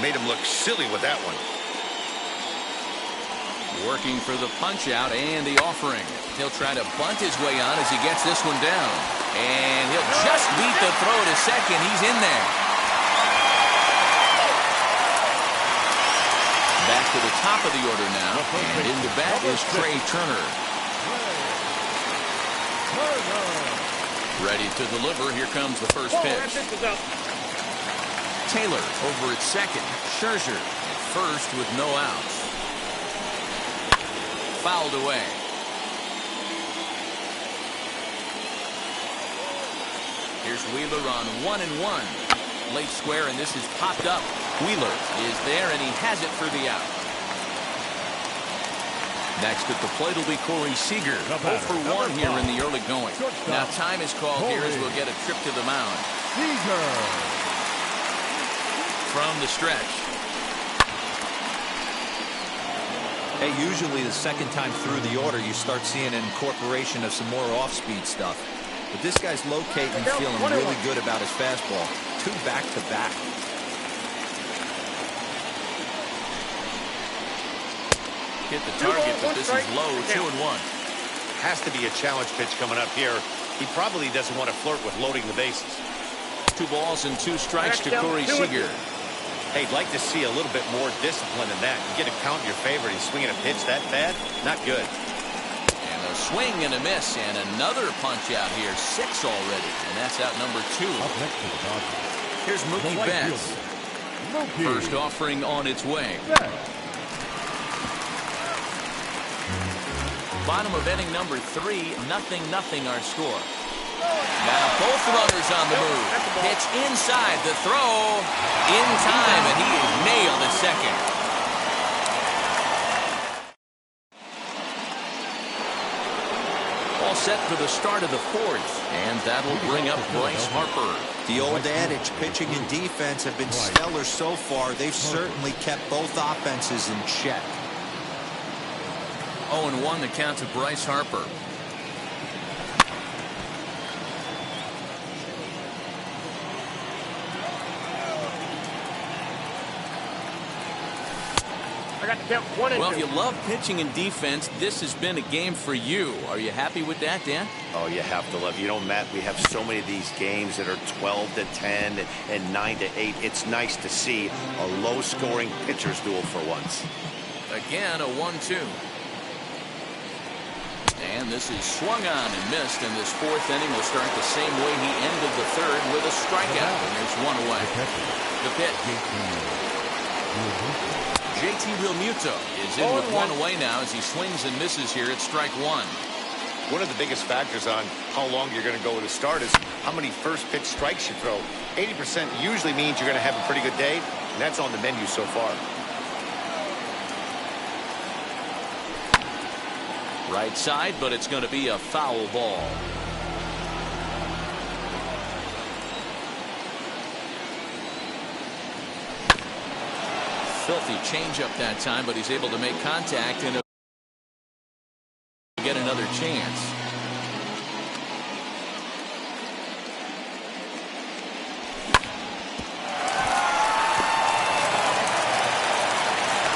C: Made him look silly with that one.
A: Working for the punch out and the offering. He'll try to bunt his way on as he gets this one down. And he'll just beat the throw to second. He's in there. Back to the top of the order now. And in the bat is Trey Turner. Ready to deliver. Here comes the first pitch. Taylor over at second. Scherzer at first with no outs. Fouled away. Here's Wheeler on 1-1. Late square, and this is popped up. Wheeler is there, and he has it for the out. Next at the plate will be Corey Seager. 0 for 1 here in the early going. Now time is called here as we'll get a trip to the mound.
B: Seager.
A: From the stretch.
D: Hey, usually the second time through the order, you start seeing an incorporation of some more off-speed stuff. But this guy's locating and feeling really good about his fastball. 2 back-to-back.
A: Hit the target, but this is low, 2-1.
C: Has to be a challenge pitch coming up here. He probably doesn't want to flirt with loading the bases.
A: 2 balls and 2 strikes to Corey Seager.
C: Hey, I'd like to see a little bit more discipline than that. You get a count in your favor and he's swinging a pitch that bad? Not good.
A: And a swing and a miss, and another punch out here. 6 already, and that's out number 2.
B: Up next to the Dodgers,
A: Here's
B: the
A: Mookie
B: right
A: Betts.
B: fielder, Mookie
A: First offering on its way.
B: Betts.
A: Bottom of inning number 3, 0-0 our score. Now both runners on the move. Pitch inside, the throw in time, and he is nailed at second. All set for the start of the 4th, and that'll bring up Bryce Harper.
D: The old adage, pitching and defense have been stellar so far. They've certainly kept both offenses in check.
A: 0-1 the count to Bryce Harper.
E: I got the count 1 and 2.
A: Well, you love pitching and defense. This has been a game for you. Are you happy with that, Dan?
C: Oh, you have to love. You know, Matt, we have so many of these games that are 12-10 and 9-8. It's nice to see a low-scoring pitcher's duel for once.
A: Again, a 1-2. And this is swung on and missed, and this 4th inning will start the same way he ended the 3rd with a strikeout, and there's 1 away. The pitch. JT Realmuto is in with 1 away now as he swings and misses here at strike 1.
C: One of the biggest factors on how long you're going to go with a start is how many first pitch strikes you throw. 80% usually means you're going to have a pretty good day, and that's on the menu so far.
A: Right side, but it's going to be a foul ball. Filthy changeup that time, but he's able to make contact and get another chance.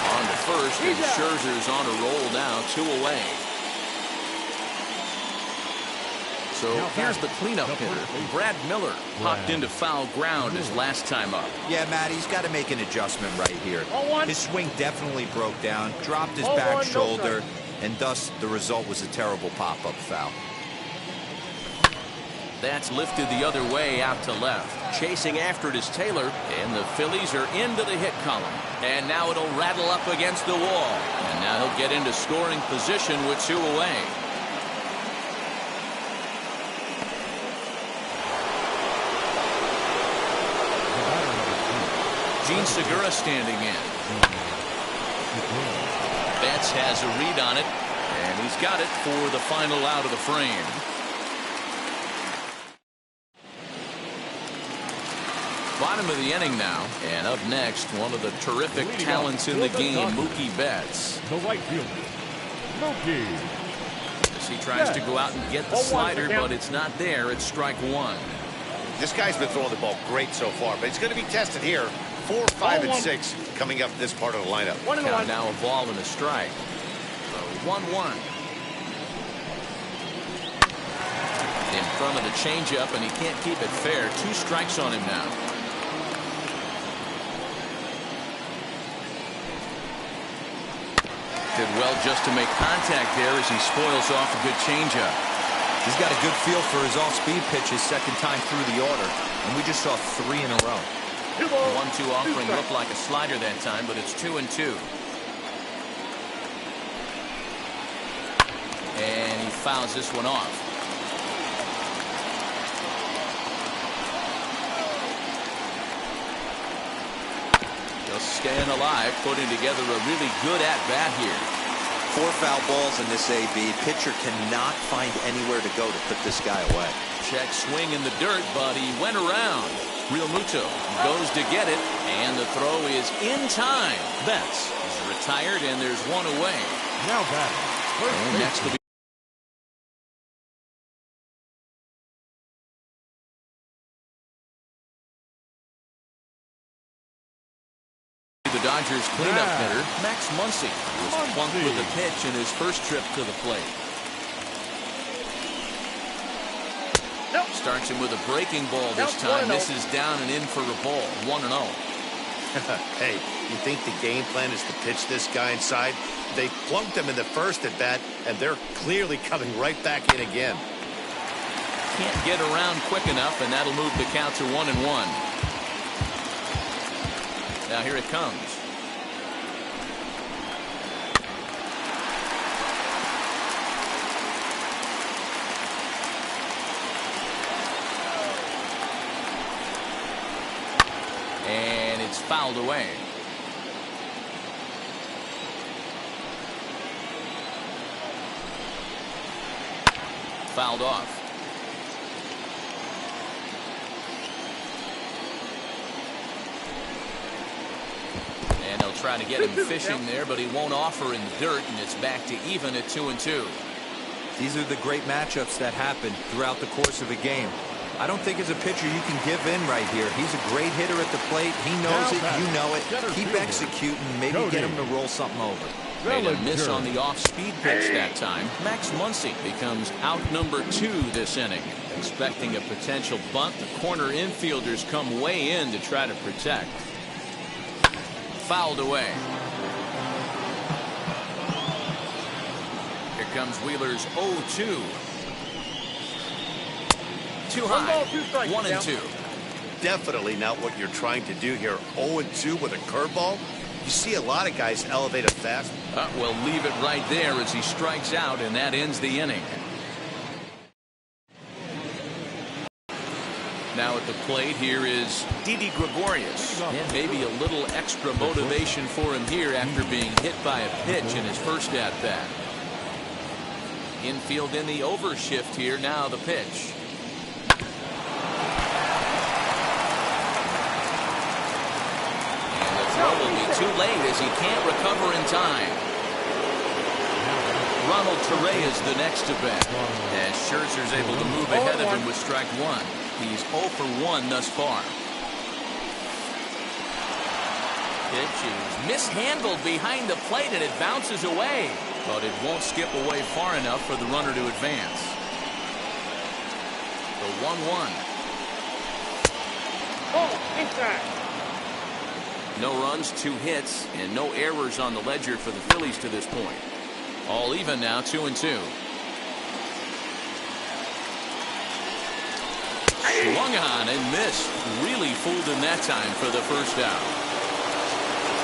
A: On to first, and Scherzer's on a roll now, 2 away. So here's the cleanup hitter. Brad Miller popped into foul ground his last time up.
D: Yeah, Matt, he's got to make an adjustment right here.
E: 0-1.
D: His swing definitely broke down, dropped his
E: 0-1,
D: back
E: no
D: shoulder, and thus the result was a terrible pop-up foul.
A: That's lifted the other way out to left.
F: Chasing after it is Taylor.
A: And the Phillies are into the hit column. And now it'll rattle up against the wall. And now he'll get into scoring position with 2 away. Gene Segura standing in. Betts has a read on it, and he's got it for the final out of the frame. Bottom of the inning now, and up next, one of the terrific talents in the game, Mookie Betts.
B: The right fielder, Mookie.
A: As he tries to go out and get the slider, but it's not there. It's strike 1.
C: This guy's been throwing the ball great so far, but he's going to be tested here. 4, 5, and 6 coming up this part of the lineup.
A: Count now a ball and a strike. So 1-1. In front of the changeup, and he can't keep it fair. 2 strikes on him now. Did well just to make contact there as he spoils off a good changeup.
D: He's got a good feel for his off-speed pitches second time through the order, and we just saw 3 in a row.
A: The 1-2 offering looked like a slider that time, but it's 2-2. And he fouls this one off. Just staying alive, putting together a really good at-bat here.
D: 4 foul balls in this AB. Pitcher cannot find anywhere to go to put this guy away.
A: Check swing in the dirt, but he went around. Realmuto goes to get it, and the throw is in time. Betts is retired, and there's 1 away.
B: Now batting, first
A: And next will be The Dodgers cleanup hitter, Max Muncy, was plunked with a pitch in his first trip to the plate. Starts him with a breaking ball this time. Misses down and in for a ball. 1-0.
C: Hey, you think the game plan is to pitch this guy inside? They plunked him in the first at bat, and they're clearly coming right back in again.
A: Can't get around quick enough, and that'll move the count to 1-1. Now here it comes. And it's fouled away. Fouled off. And they'll try to get him fishing there, but he won't offer in dirt, and it's back to even at 2-2.
D: These are the great matchups that happen throughout the course of a game. I don't think as a pitcher you can give in right here. He's a great hitter at the plate. He knows it. You know it. Keep executing. Maybe get him to roll something over.
A: Made a miss on the off-speed pitch that time. Max Muncy becomes out number 2 this inning. Expecting a potential bunt, the corner infielders come way in to try to protect. Fouled away. Here comes Wheeler's 0-2. Too high. 1-2.
C: Definitely not what you're trying to do here. 0-2 with a curveball. You see a lot of guys elevate a fast.
A: We'll leave it right there as he strikes out, and that ends the inning. Now at the plate, here is Didi Gregorius. And maybe a little extra motivation for him here after being hit by a pitch in his first at-bat. Infield in the overshift here. Now the pitch. And the throw will be too late as he can't recover in time. Ronald Torre is the next to bat. As Scherzer's able to move ahead of him with strike 1. He's 0 for 1 thus far. Pitch is mishandled behind the plate, and it bounces away. But it won't skip away far enough for the runner to advance. The 1-1.
E: Oh, inside.
A: No runs, 2 hits, and no errors on the ledger for the Phillies to this point. All even now, 2-2. Swung on and missed. Really fooled him that time for the first out.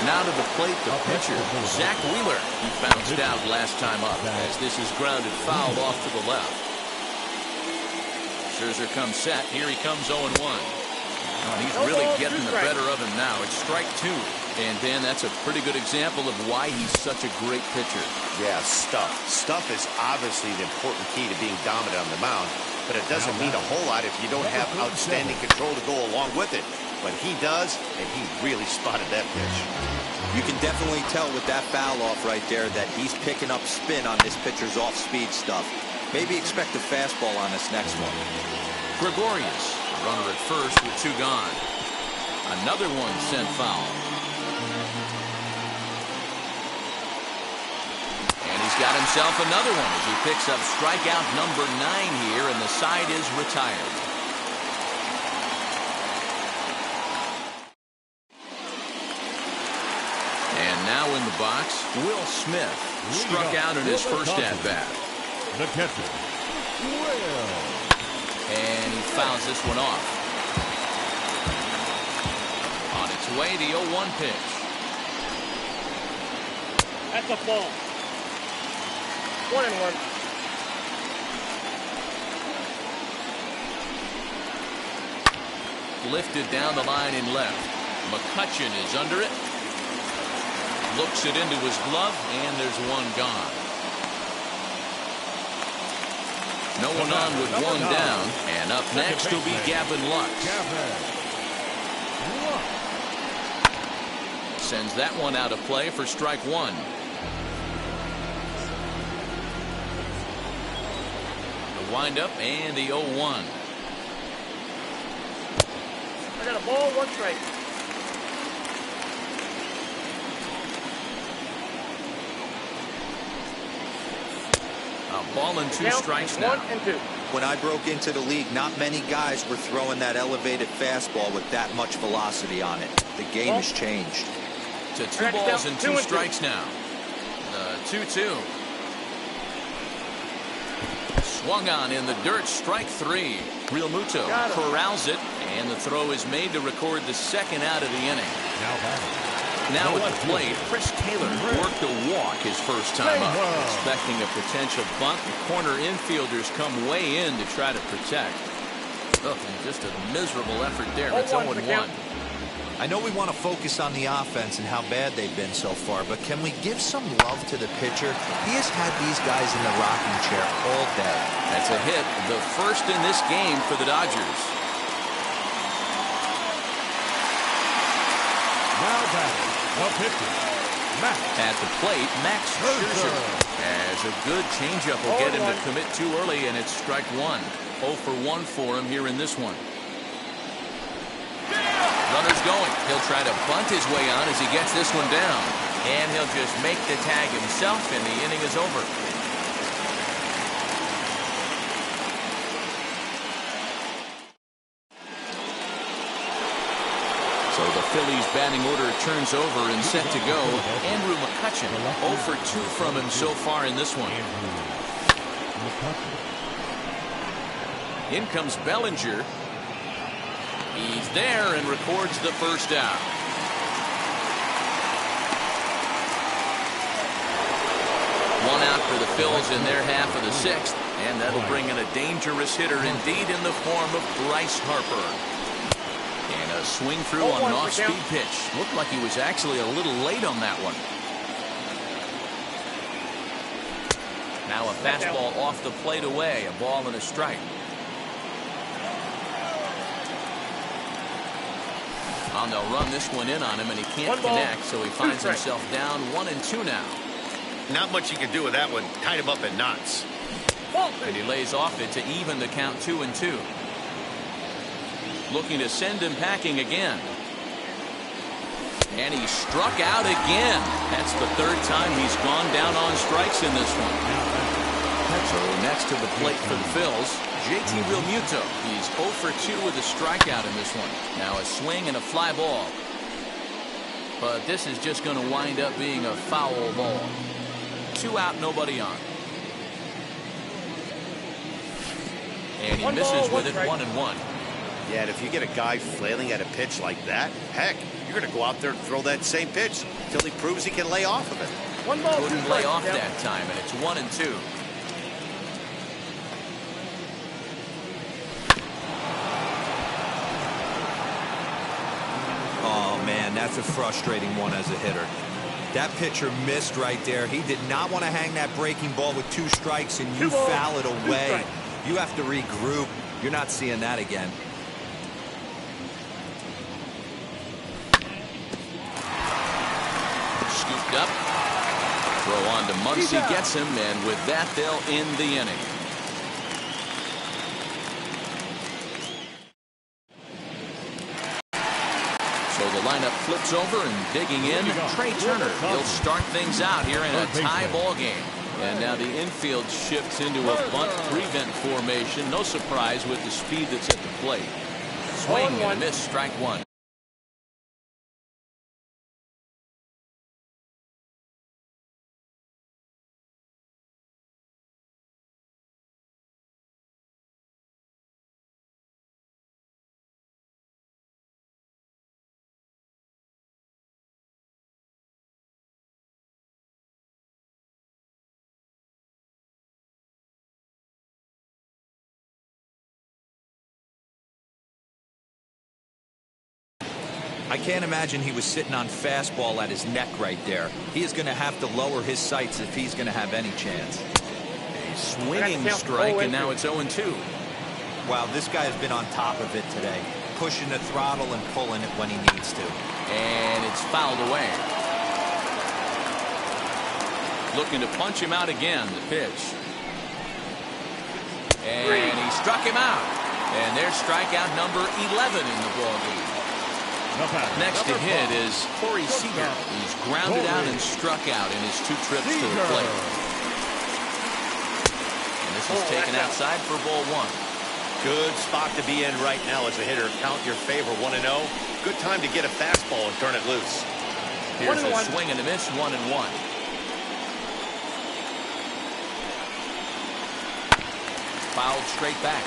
A: Now to the plate, the pitcher, Zach Wheeler. He bounced out last time up as this is grounded foul off to the left. Scherzer comes set. Here he comes 0-1. He's really getting the better of him now. It's strike 2. And Ben, that's a pretty good example of why he's such a great pitcher.
C: Yeah, stuff. Stuff is obviously the important key to being dominant on the mound. But it doesn't mean a whole lot if you don't have outstanding control to go along with it. But he does, and he really spotted that pitch.
D: You can definitely tell with that foul off right there that he's picking up spin on this pitcher's off-speed stuff. Maybe expect a fastball on this next one.
A: Gregorius, runner at first with 2 gone. Another one sent foul. And he's got himself another one as he picks up strikeout number 9 here, and the side is retired. And now in the box, Will Smith struck out in his first at-bat.
B: The catcher, Will.
A: And he fouls this one off. On its way, the 0-1 pitch.
E: That's a ball. 1-1.
A: Lifted down the line in left. McCutchen is under it. Looks it into his glove, and there's one gone. No one on with one down, and up next will be Gavin Lux. Sends that one out of play for strike 1. The windup and the 0-1.
E: I got a ball, 1 strike.
A: Ball and 2 strikes now.
E: 1 and 2.
D: When I broke into the league, not many guys were throwing that elevated fastball with that much velocity on it. The game has changed.
A: To 2 balls and 2 strikes now. The 2-2. Swung on in the dirt, strike 3. Real Muto corrals it, and the throw is made to record the second out of the inning. Now at the plate, Chris Taylor worked a walk his first time up. Expecting a potential bunt, the corner infielders come way in to try to protect. Oh, just a miserable effort there. It's 0-1.
D: I know we want to focus on the offense and how bad they've been so far, but can we give some love to the pitcher? He has had these guys in the rocking chair all day.
A: That's a hit, the first in this game for the Dodgers.
B: Now batting, the pitcher, Max.
A: At the plate, Max Scherzer. As a good changeup will get him to commit too early, and it's strike 1. 0 for 1 for him here in this one. Runner's going. He'll try to bunt his way on as he gets this one down. And he'll just make the tag himself, and the inning is over. So the Phillies batting order turns over and set to go. Andrew McCutchen, 0 for 2 from him so far in this one. In comes Bellinger. He's there and records the first out. One out for the Phils in their half of the 6th, and that'll bring in a dangerous hitter indeed in the form of Bryce Harper. And a swing through on an off-speed pitch. Looked like he was actually a little late on that one. Now a fastball off the plate away, a ball and a strike. And they'll run this one in on him, and he can't connect, so he finds himself down 1-2 now.
C: Not much you can do with that one. Tied him up in knots.
A: And he lays off it to even the count 2-2. Looking to send him packing again. And he struck out again. That's the 3rd time he's gone down on strikes in this one. So next to the plate for the Phils, JT Realmuto. He's 0 for 2 with a strikeout in this one. Now a swing and a fly ball. But this is just going to wind up being a foul ball. 2 out, nobody on. And he misses with it, 1-1.
C: Yeah, and if you get a guy flailing at a pitch like that, heck, you're going to go out there and throw that same pitch until he proves he can lay off of it.
A: Couldn't lay off that time, and it's 1-2.
D: Oh, man, that's a frustrating one as a hitter. That pitcher missed right there. He did not want to hang that breaking ball with 2 strikes, and you foul it away. You have to regroup. You're not seeing that again.
A: Scooped up. Throw on to Muncy, gets him, and with that, they'll end the inning. So the lineup flips over, and digging in, Trey Turner. He'll start things out here in a tie ball game. And now the infield shifts into a bunt prevent formation. No surprise with the speed that's at the plate. Swing and a miss, strike 1.
D: I can't imagine he was sitting on fastball at his neck right there. He is going to have to lower his sights if he's going to have any chance.
A: A swinging strike, and now it's 0-2.
D: Wow, this guy has been on top of it today, pushing the throttle and pulling it when he needs to.
A: And it's fouled away. Looking to punch him out again, the pitch. And he struck him out. And there's strikeout number 11 in the ballgame. Next to hit is Corey Seager. He's grounded out and struck out in his 2 trips to the plate. this is taken outside for ball one.
C: Good spot to be in right now as a hitter. Count your favor, 1-0. Good time to get a fastball and turn it loose.
A: Here's a swing and a miss, 1-1. Fouled straight back.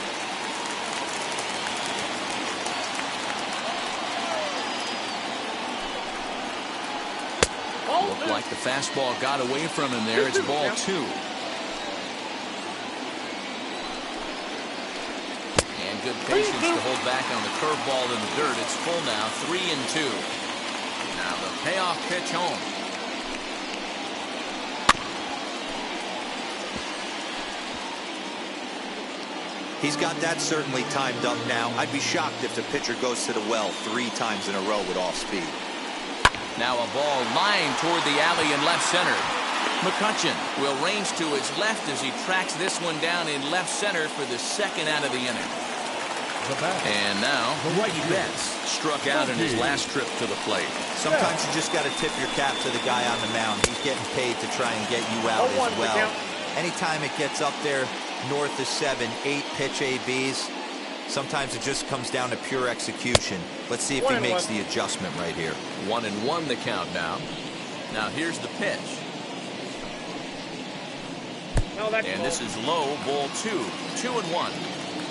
A: Looked like the fastball got away from him there. It's ball two. And good patience to hold back on the curveball in the dirt. It's full now, 3-2. Now the payoff pitch home.
D: He's got that certainly timed up now. I'd be shocked if the pitcher goes to the well 3 times in a row with off speed.
A: Now a ball lined toward the alley in left center. McCutcheon will range to his left as he tracks this one down in left center for the second out of the inning. And now Mookie Betts struck out in his last trip to the plate.
D: Sometimes you just got to tip your cap to the guy on the mound. He's getting paid to try and get you out as well. Anytime it gets up there north of 7, 8 pitch ABs, sometimes it just comes down to pure execution. Let's see if he makes the adjustment right here.
A: 1-1 the count now. Now here's the pitch. And this is low, ball 2. 2-1.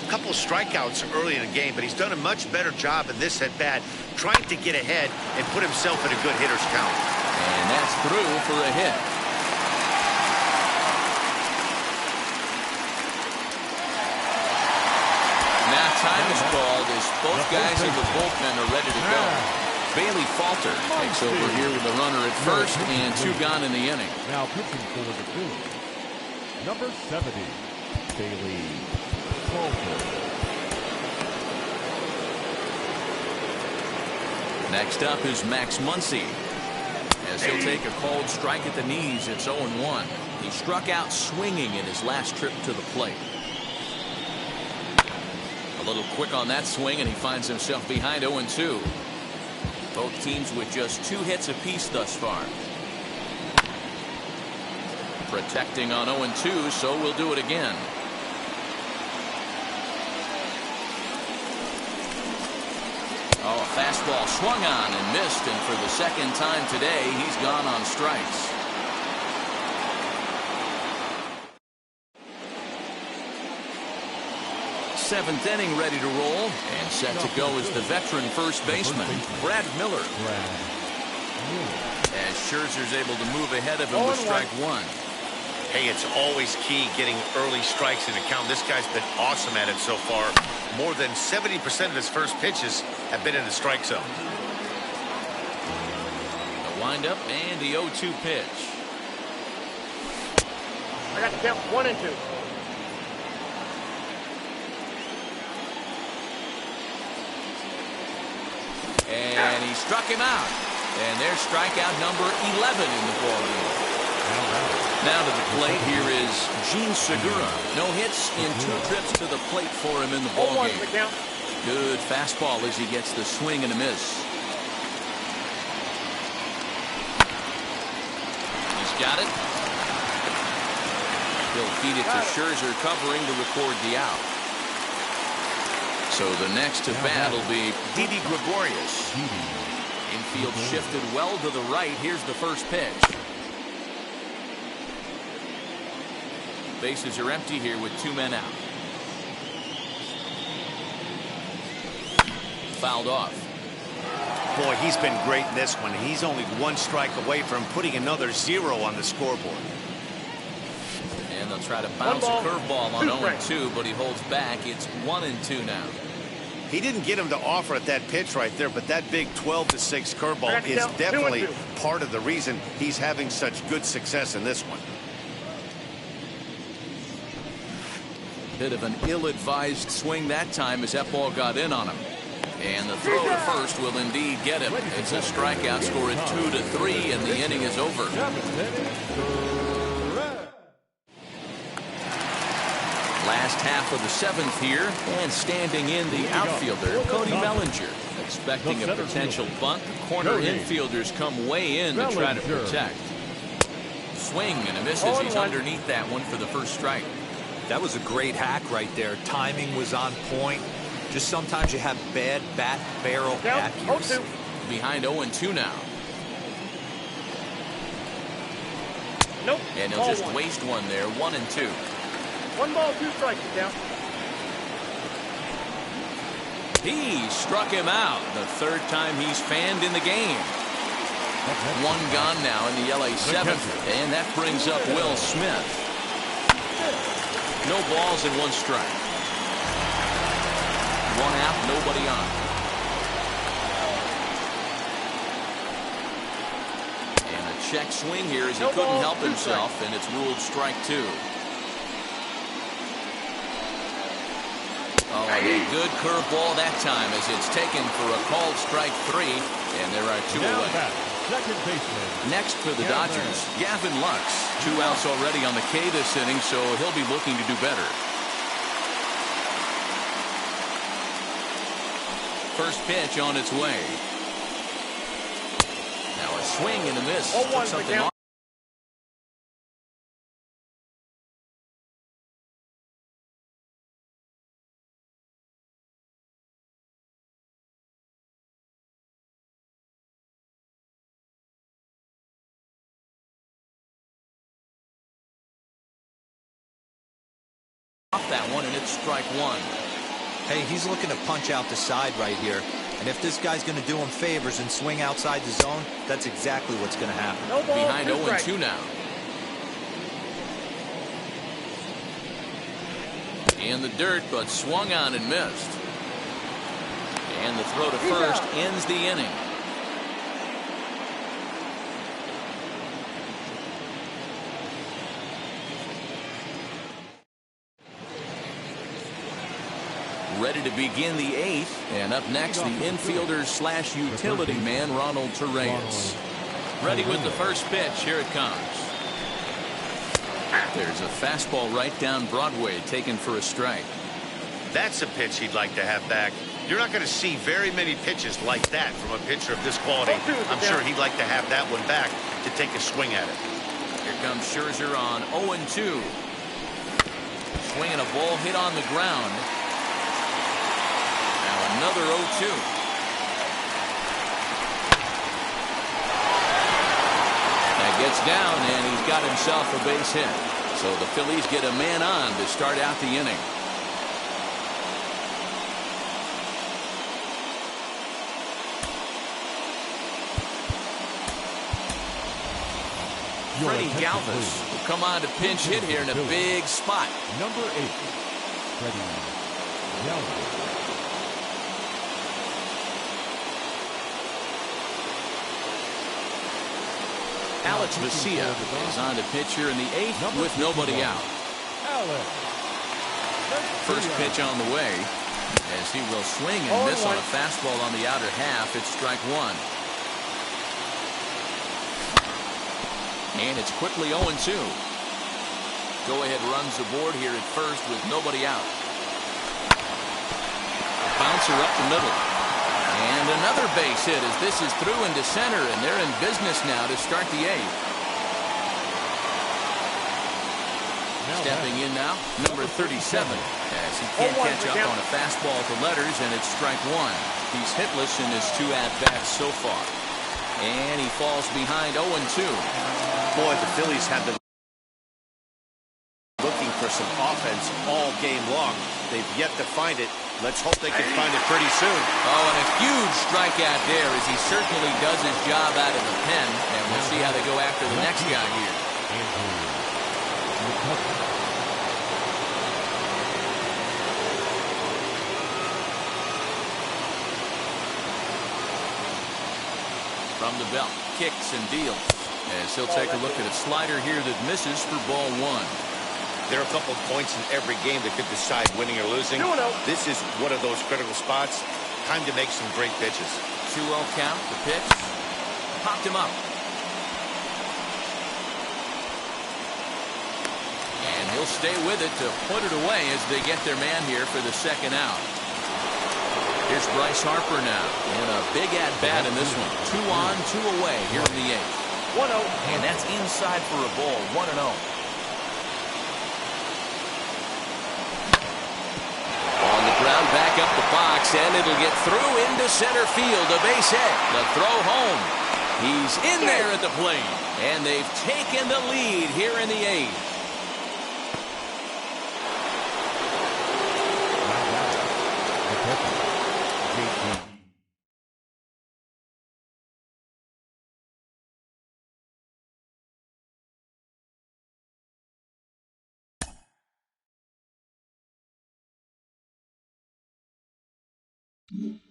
C: A couple strikeouts early in the game, but he's done a much better job in this at-bat, trying to get ahead and put himself in a good hitter's count.
A: And that's through for a hit. Now time is called as both guys in the bullpen are ready to go. Bailey Falter takes over here with a runner at first and 2 gone in the inning.
B: Now pitching for the Phillies, number 70, Bailey Falter.
A: Next up is Max Muncy, as he'll take a cold strike at the knees. It's 0-1. He struck out swinging in his last trip to the plate. A little quick on that swing, and he finds himself behind 0-2. Both teams with just 2 hits apiece thus far. Protecting on 0-2, so we'll do it again. Oh, a fastball swung on and missed, and for the second time today, he's gone on strikes. Seventh inning ready to roll, and set to go is the veteran first baseman, Brad Miller. As Scherzer's able to move ahead of him with strike 1.
C: Hey, it's always key getting early strikes in a count. This guy's been awesome at it so far. More than 70% of his first pitches have been in the strike zone.
A: The windup and the 0-2 pitch.
E: I got the count 1-2.
A: And he struck him out. And there's strikeout number 11 in the ballgame. Now to the plate, here is Gene Segura. No hits in 2 trips to the plate for him in the ballgame. Good fastball as he gets the swing and a miss. He's got it. He'll feed it to Scherzer, covering to record the out. So the next to bat will be Didi Gregorius. Infield shifted well to the right. Here's the first pitch. Bases are empty here with 2 men out. Fouled off.
C: Boy, he's been great in this one. He's only 1 strike away from putting another 0 on the scoreboard.
A: And they'll try to bounce a curveball on 0-2, but he holds back. It's 1-2 now.
C: He didn't get him to offer at that pitch right there, but that big 12-6 curveball is definitely part of the reason he's having such good success in this one.
A: Bit of an ill-advised swing that time as that ball got in on him. And the throw to first will indeed get him. It's a strikeout, score at 2-3, and the inning is over. Last half of the 7th here, and standing in the outfielder, Cody Bellinger. Expecting a potential bunt. Corner infielders come way in to try to protect. Swing and a miss as he's underneath that one for the first strike.
D: That was a great hack right there. Timing was on point. Just sometimes you have bad bat barrel accuracy.
A: Behind 0-2 now.
E: Nope.
A: And he'll just waste one there. 1-2.
E: 1 ball, 2 strikes. Down.
A: He struck him out. The third time he's fanned in the game. One gone now in the LA 7th. And that brings up Will Smith. No balls and 1 strike. 1 out, nobody on. And a check swing here as he couldn't help himself, and it's ruled strike 2. Oh, a good curveball that time as it's taken for a called strike 3, and there are 2 away.
B: Second baseman.
A: Next for the Dodgers, Gavin Lux. 2 outs already on the K this inning, so he'll be looking to do better. First pitch on its way. Now a swing and a miss. Took something off. Off that one, and it's strike 1.
D: Hey, he's looking to punch out the side right here. And if this guy's going to do him favors and swing outside the zone, that's exactly what's going to happen.
E: No ball,
A: behind 0-2 now. In the dirt, but swung on and missed. And the throw to first ends the inning. Ready to begin the 8th, and up next the infielder slash utility man Ronald Torreyes. Ready with the first pitch. Here it comes. There's a fastball right down Broadway taken for a strike.
C: That's a pitch he'd like to have back. You're not going to see very many pitches like that from a pitcher of this quality. I'm sure he'd like to have that one back to take a swing at it.
A: Here comes Scherzer on 0-2. Swinging a ball hit on the ground. Another 0-2. That gets down, and he's got himself a base hit. So the Phillies get a man on to start out the inning. Freddie Galvis will come on to pinch hit here in a big spot.
B: Number 8, Freddie Galvis.
A: Alex Vesia is on to pitch here in the 8th with nobody out. First pitch on the way as he will swing and miss on a fastball on the outer half. It's strike 1. And it's quickly 0-2. Go ahead runs the board here at first with nobody out. A bouncer up the middle. And another base hit as this is through into center, and they're in business now to start the 8th. Stepping in now, number 37, as he can't catch up on a fastball to letters, and it's strike 1. He's hitless in his 2 at-bats so far. And he falls behind 0-2.
C: Boy, the Phillies have been looking for some offense all game long. They've yet to find it. Let's hope they can find it pretty soon.
A: Oh, and a huge strikeout there as he certainly does his job out of the pen. And we'll see how they go after the next guy here. From the belt, kicks and deals. As he'll take a look at a slider here that misses for ball 1.
C: There are a couple of points in every game that could decide winning or losing. This is one of those critical spots. Time to make some great pitches.
A: 2-0 count, the pitch. Popped him up. And he'll stay with it to put it away as they get their man here for the second out. Here's Bryce Harper now. And a big at-bat in this one. 2 on, 2 away here in the 8th. 1-0. And that's inside for a ball. 1-0.
F: strikes, and it'll get through into center field. A base hit. The throw home. He's in there at the plate. And they've taken the lead here in the 8th.
B: JT.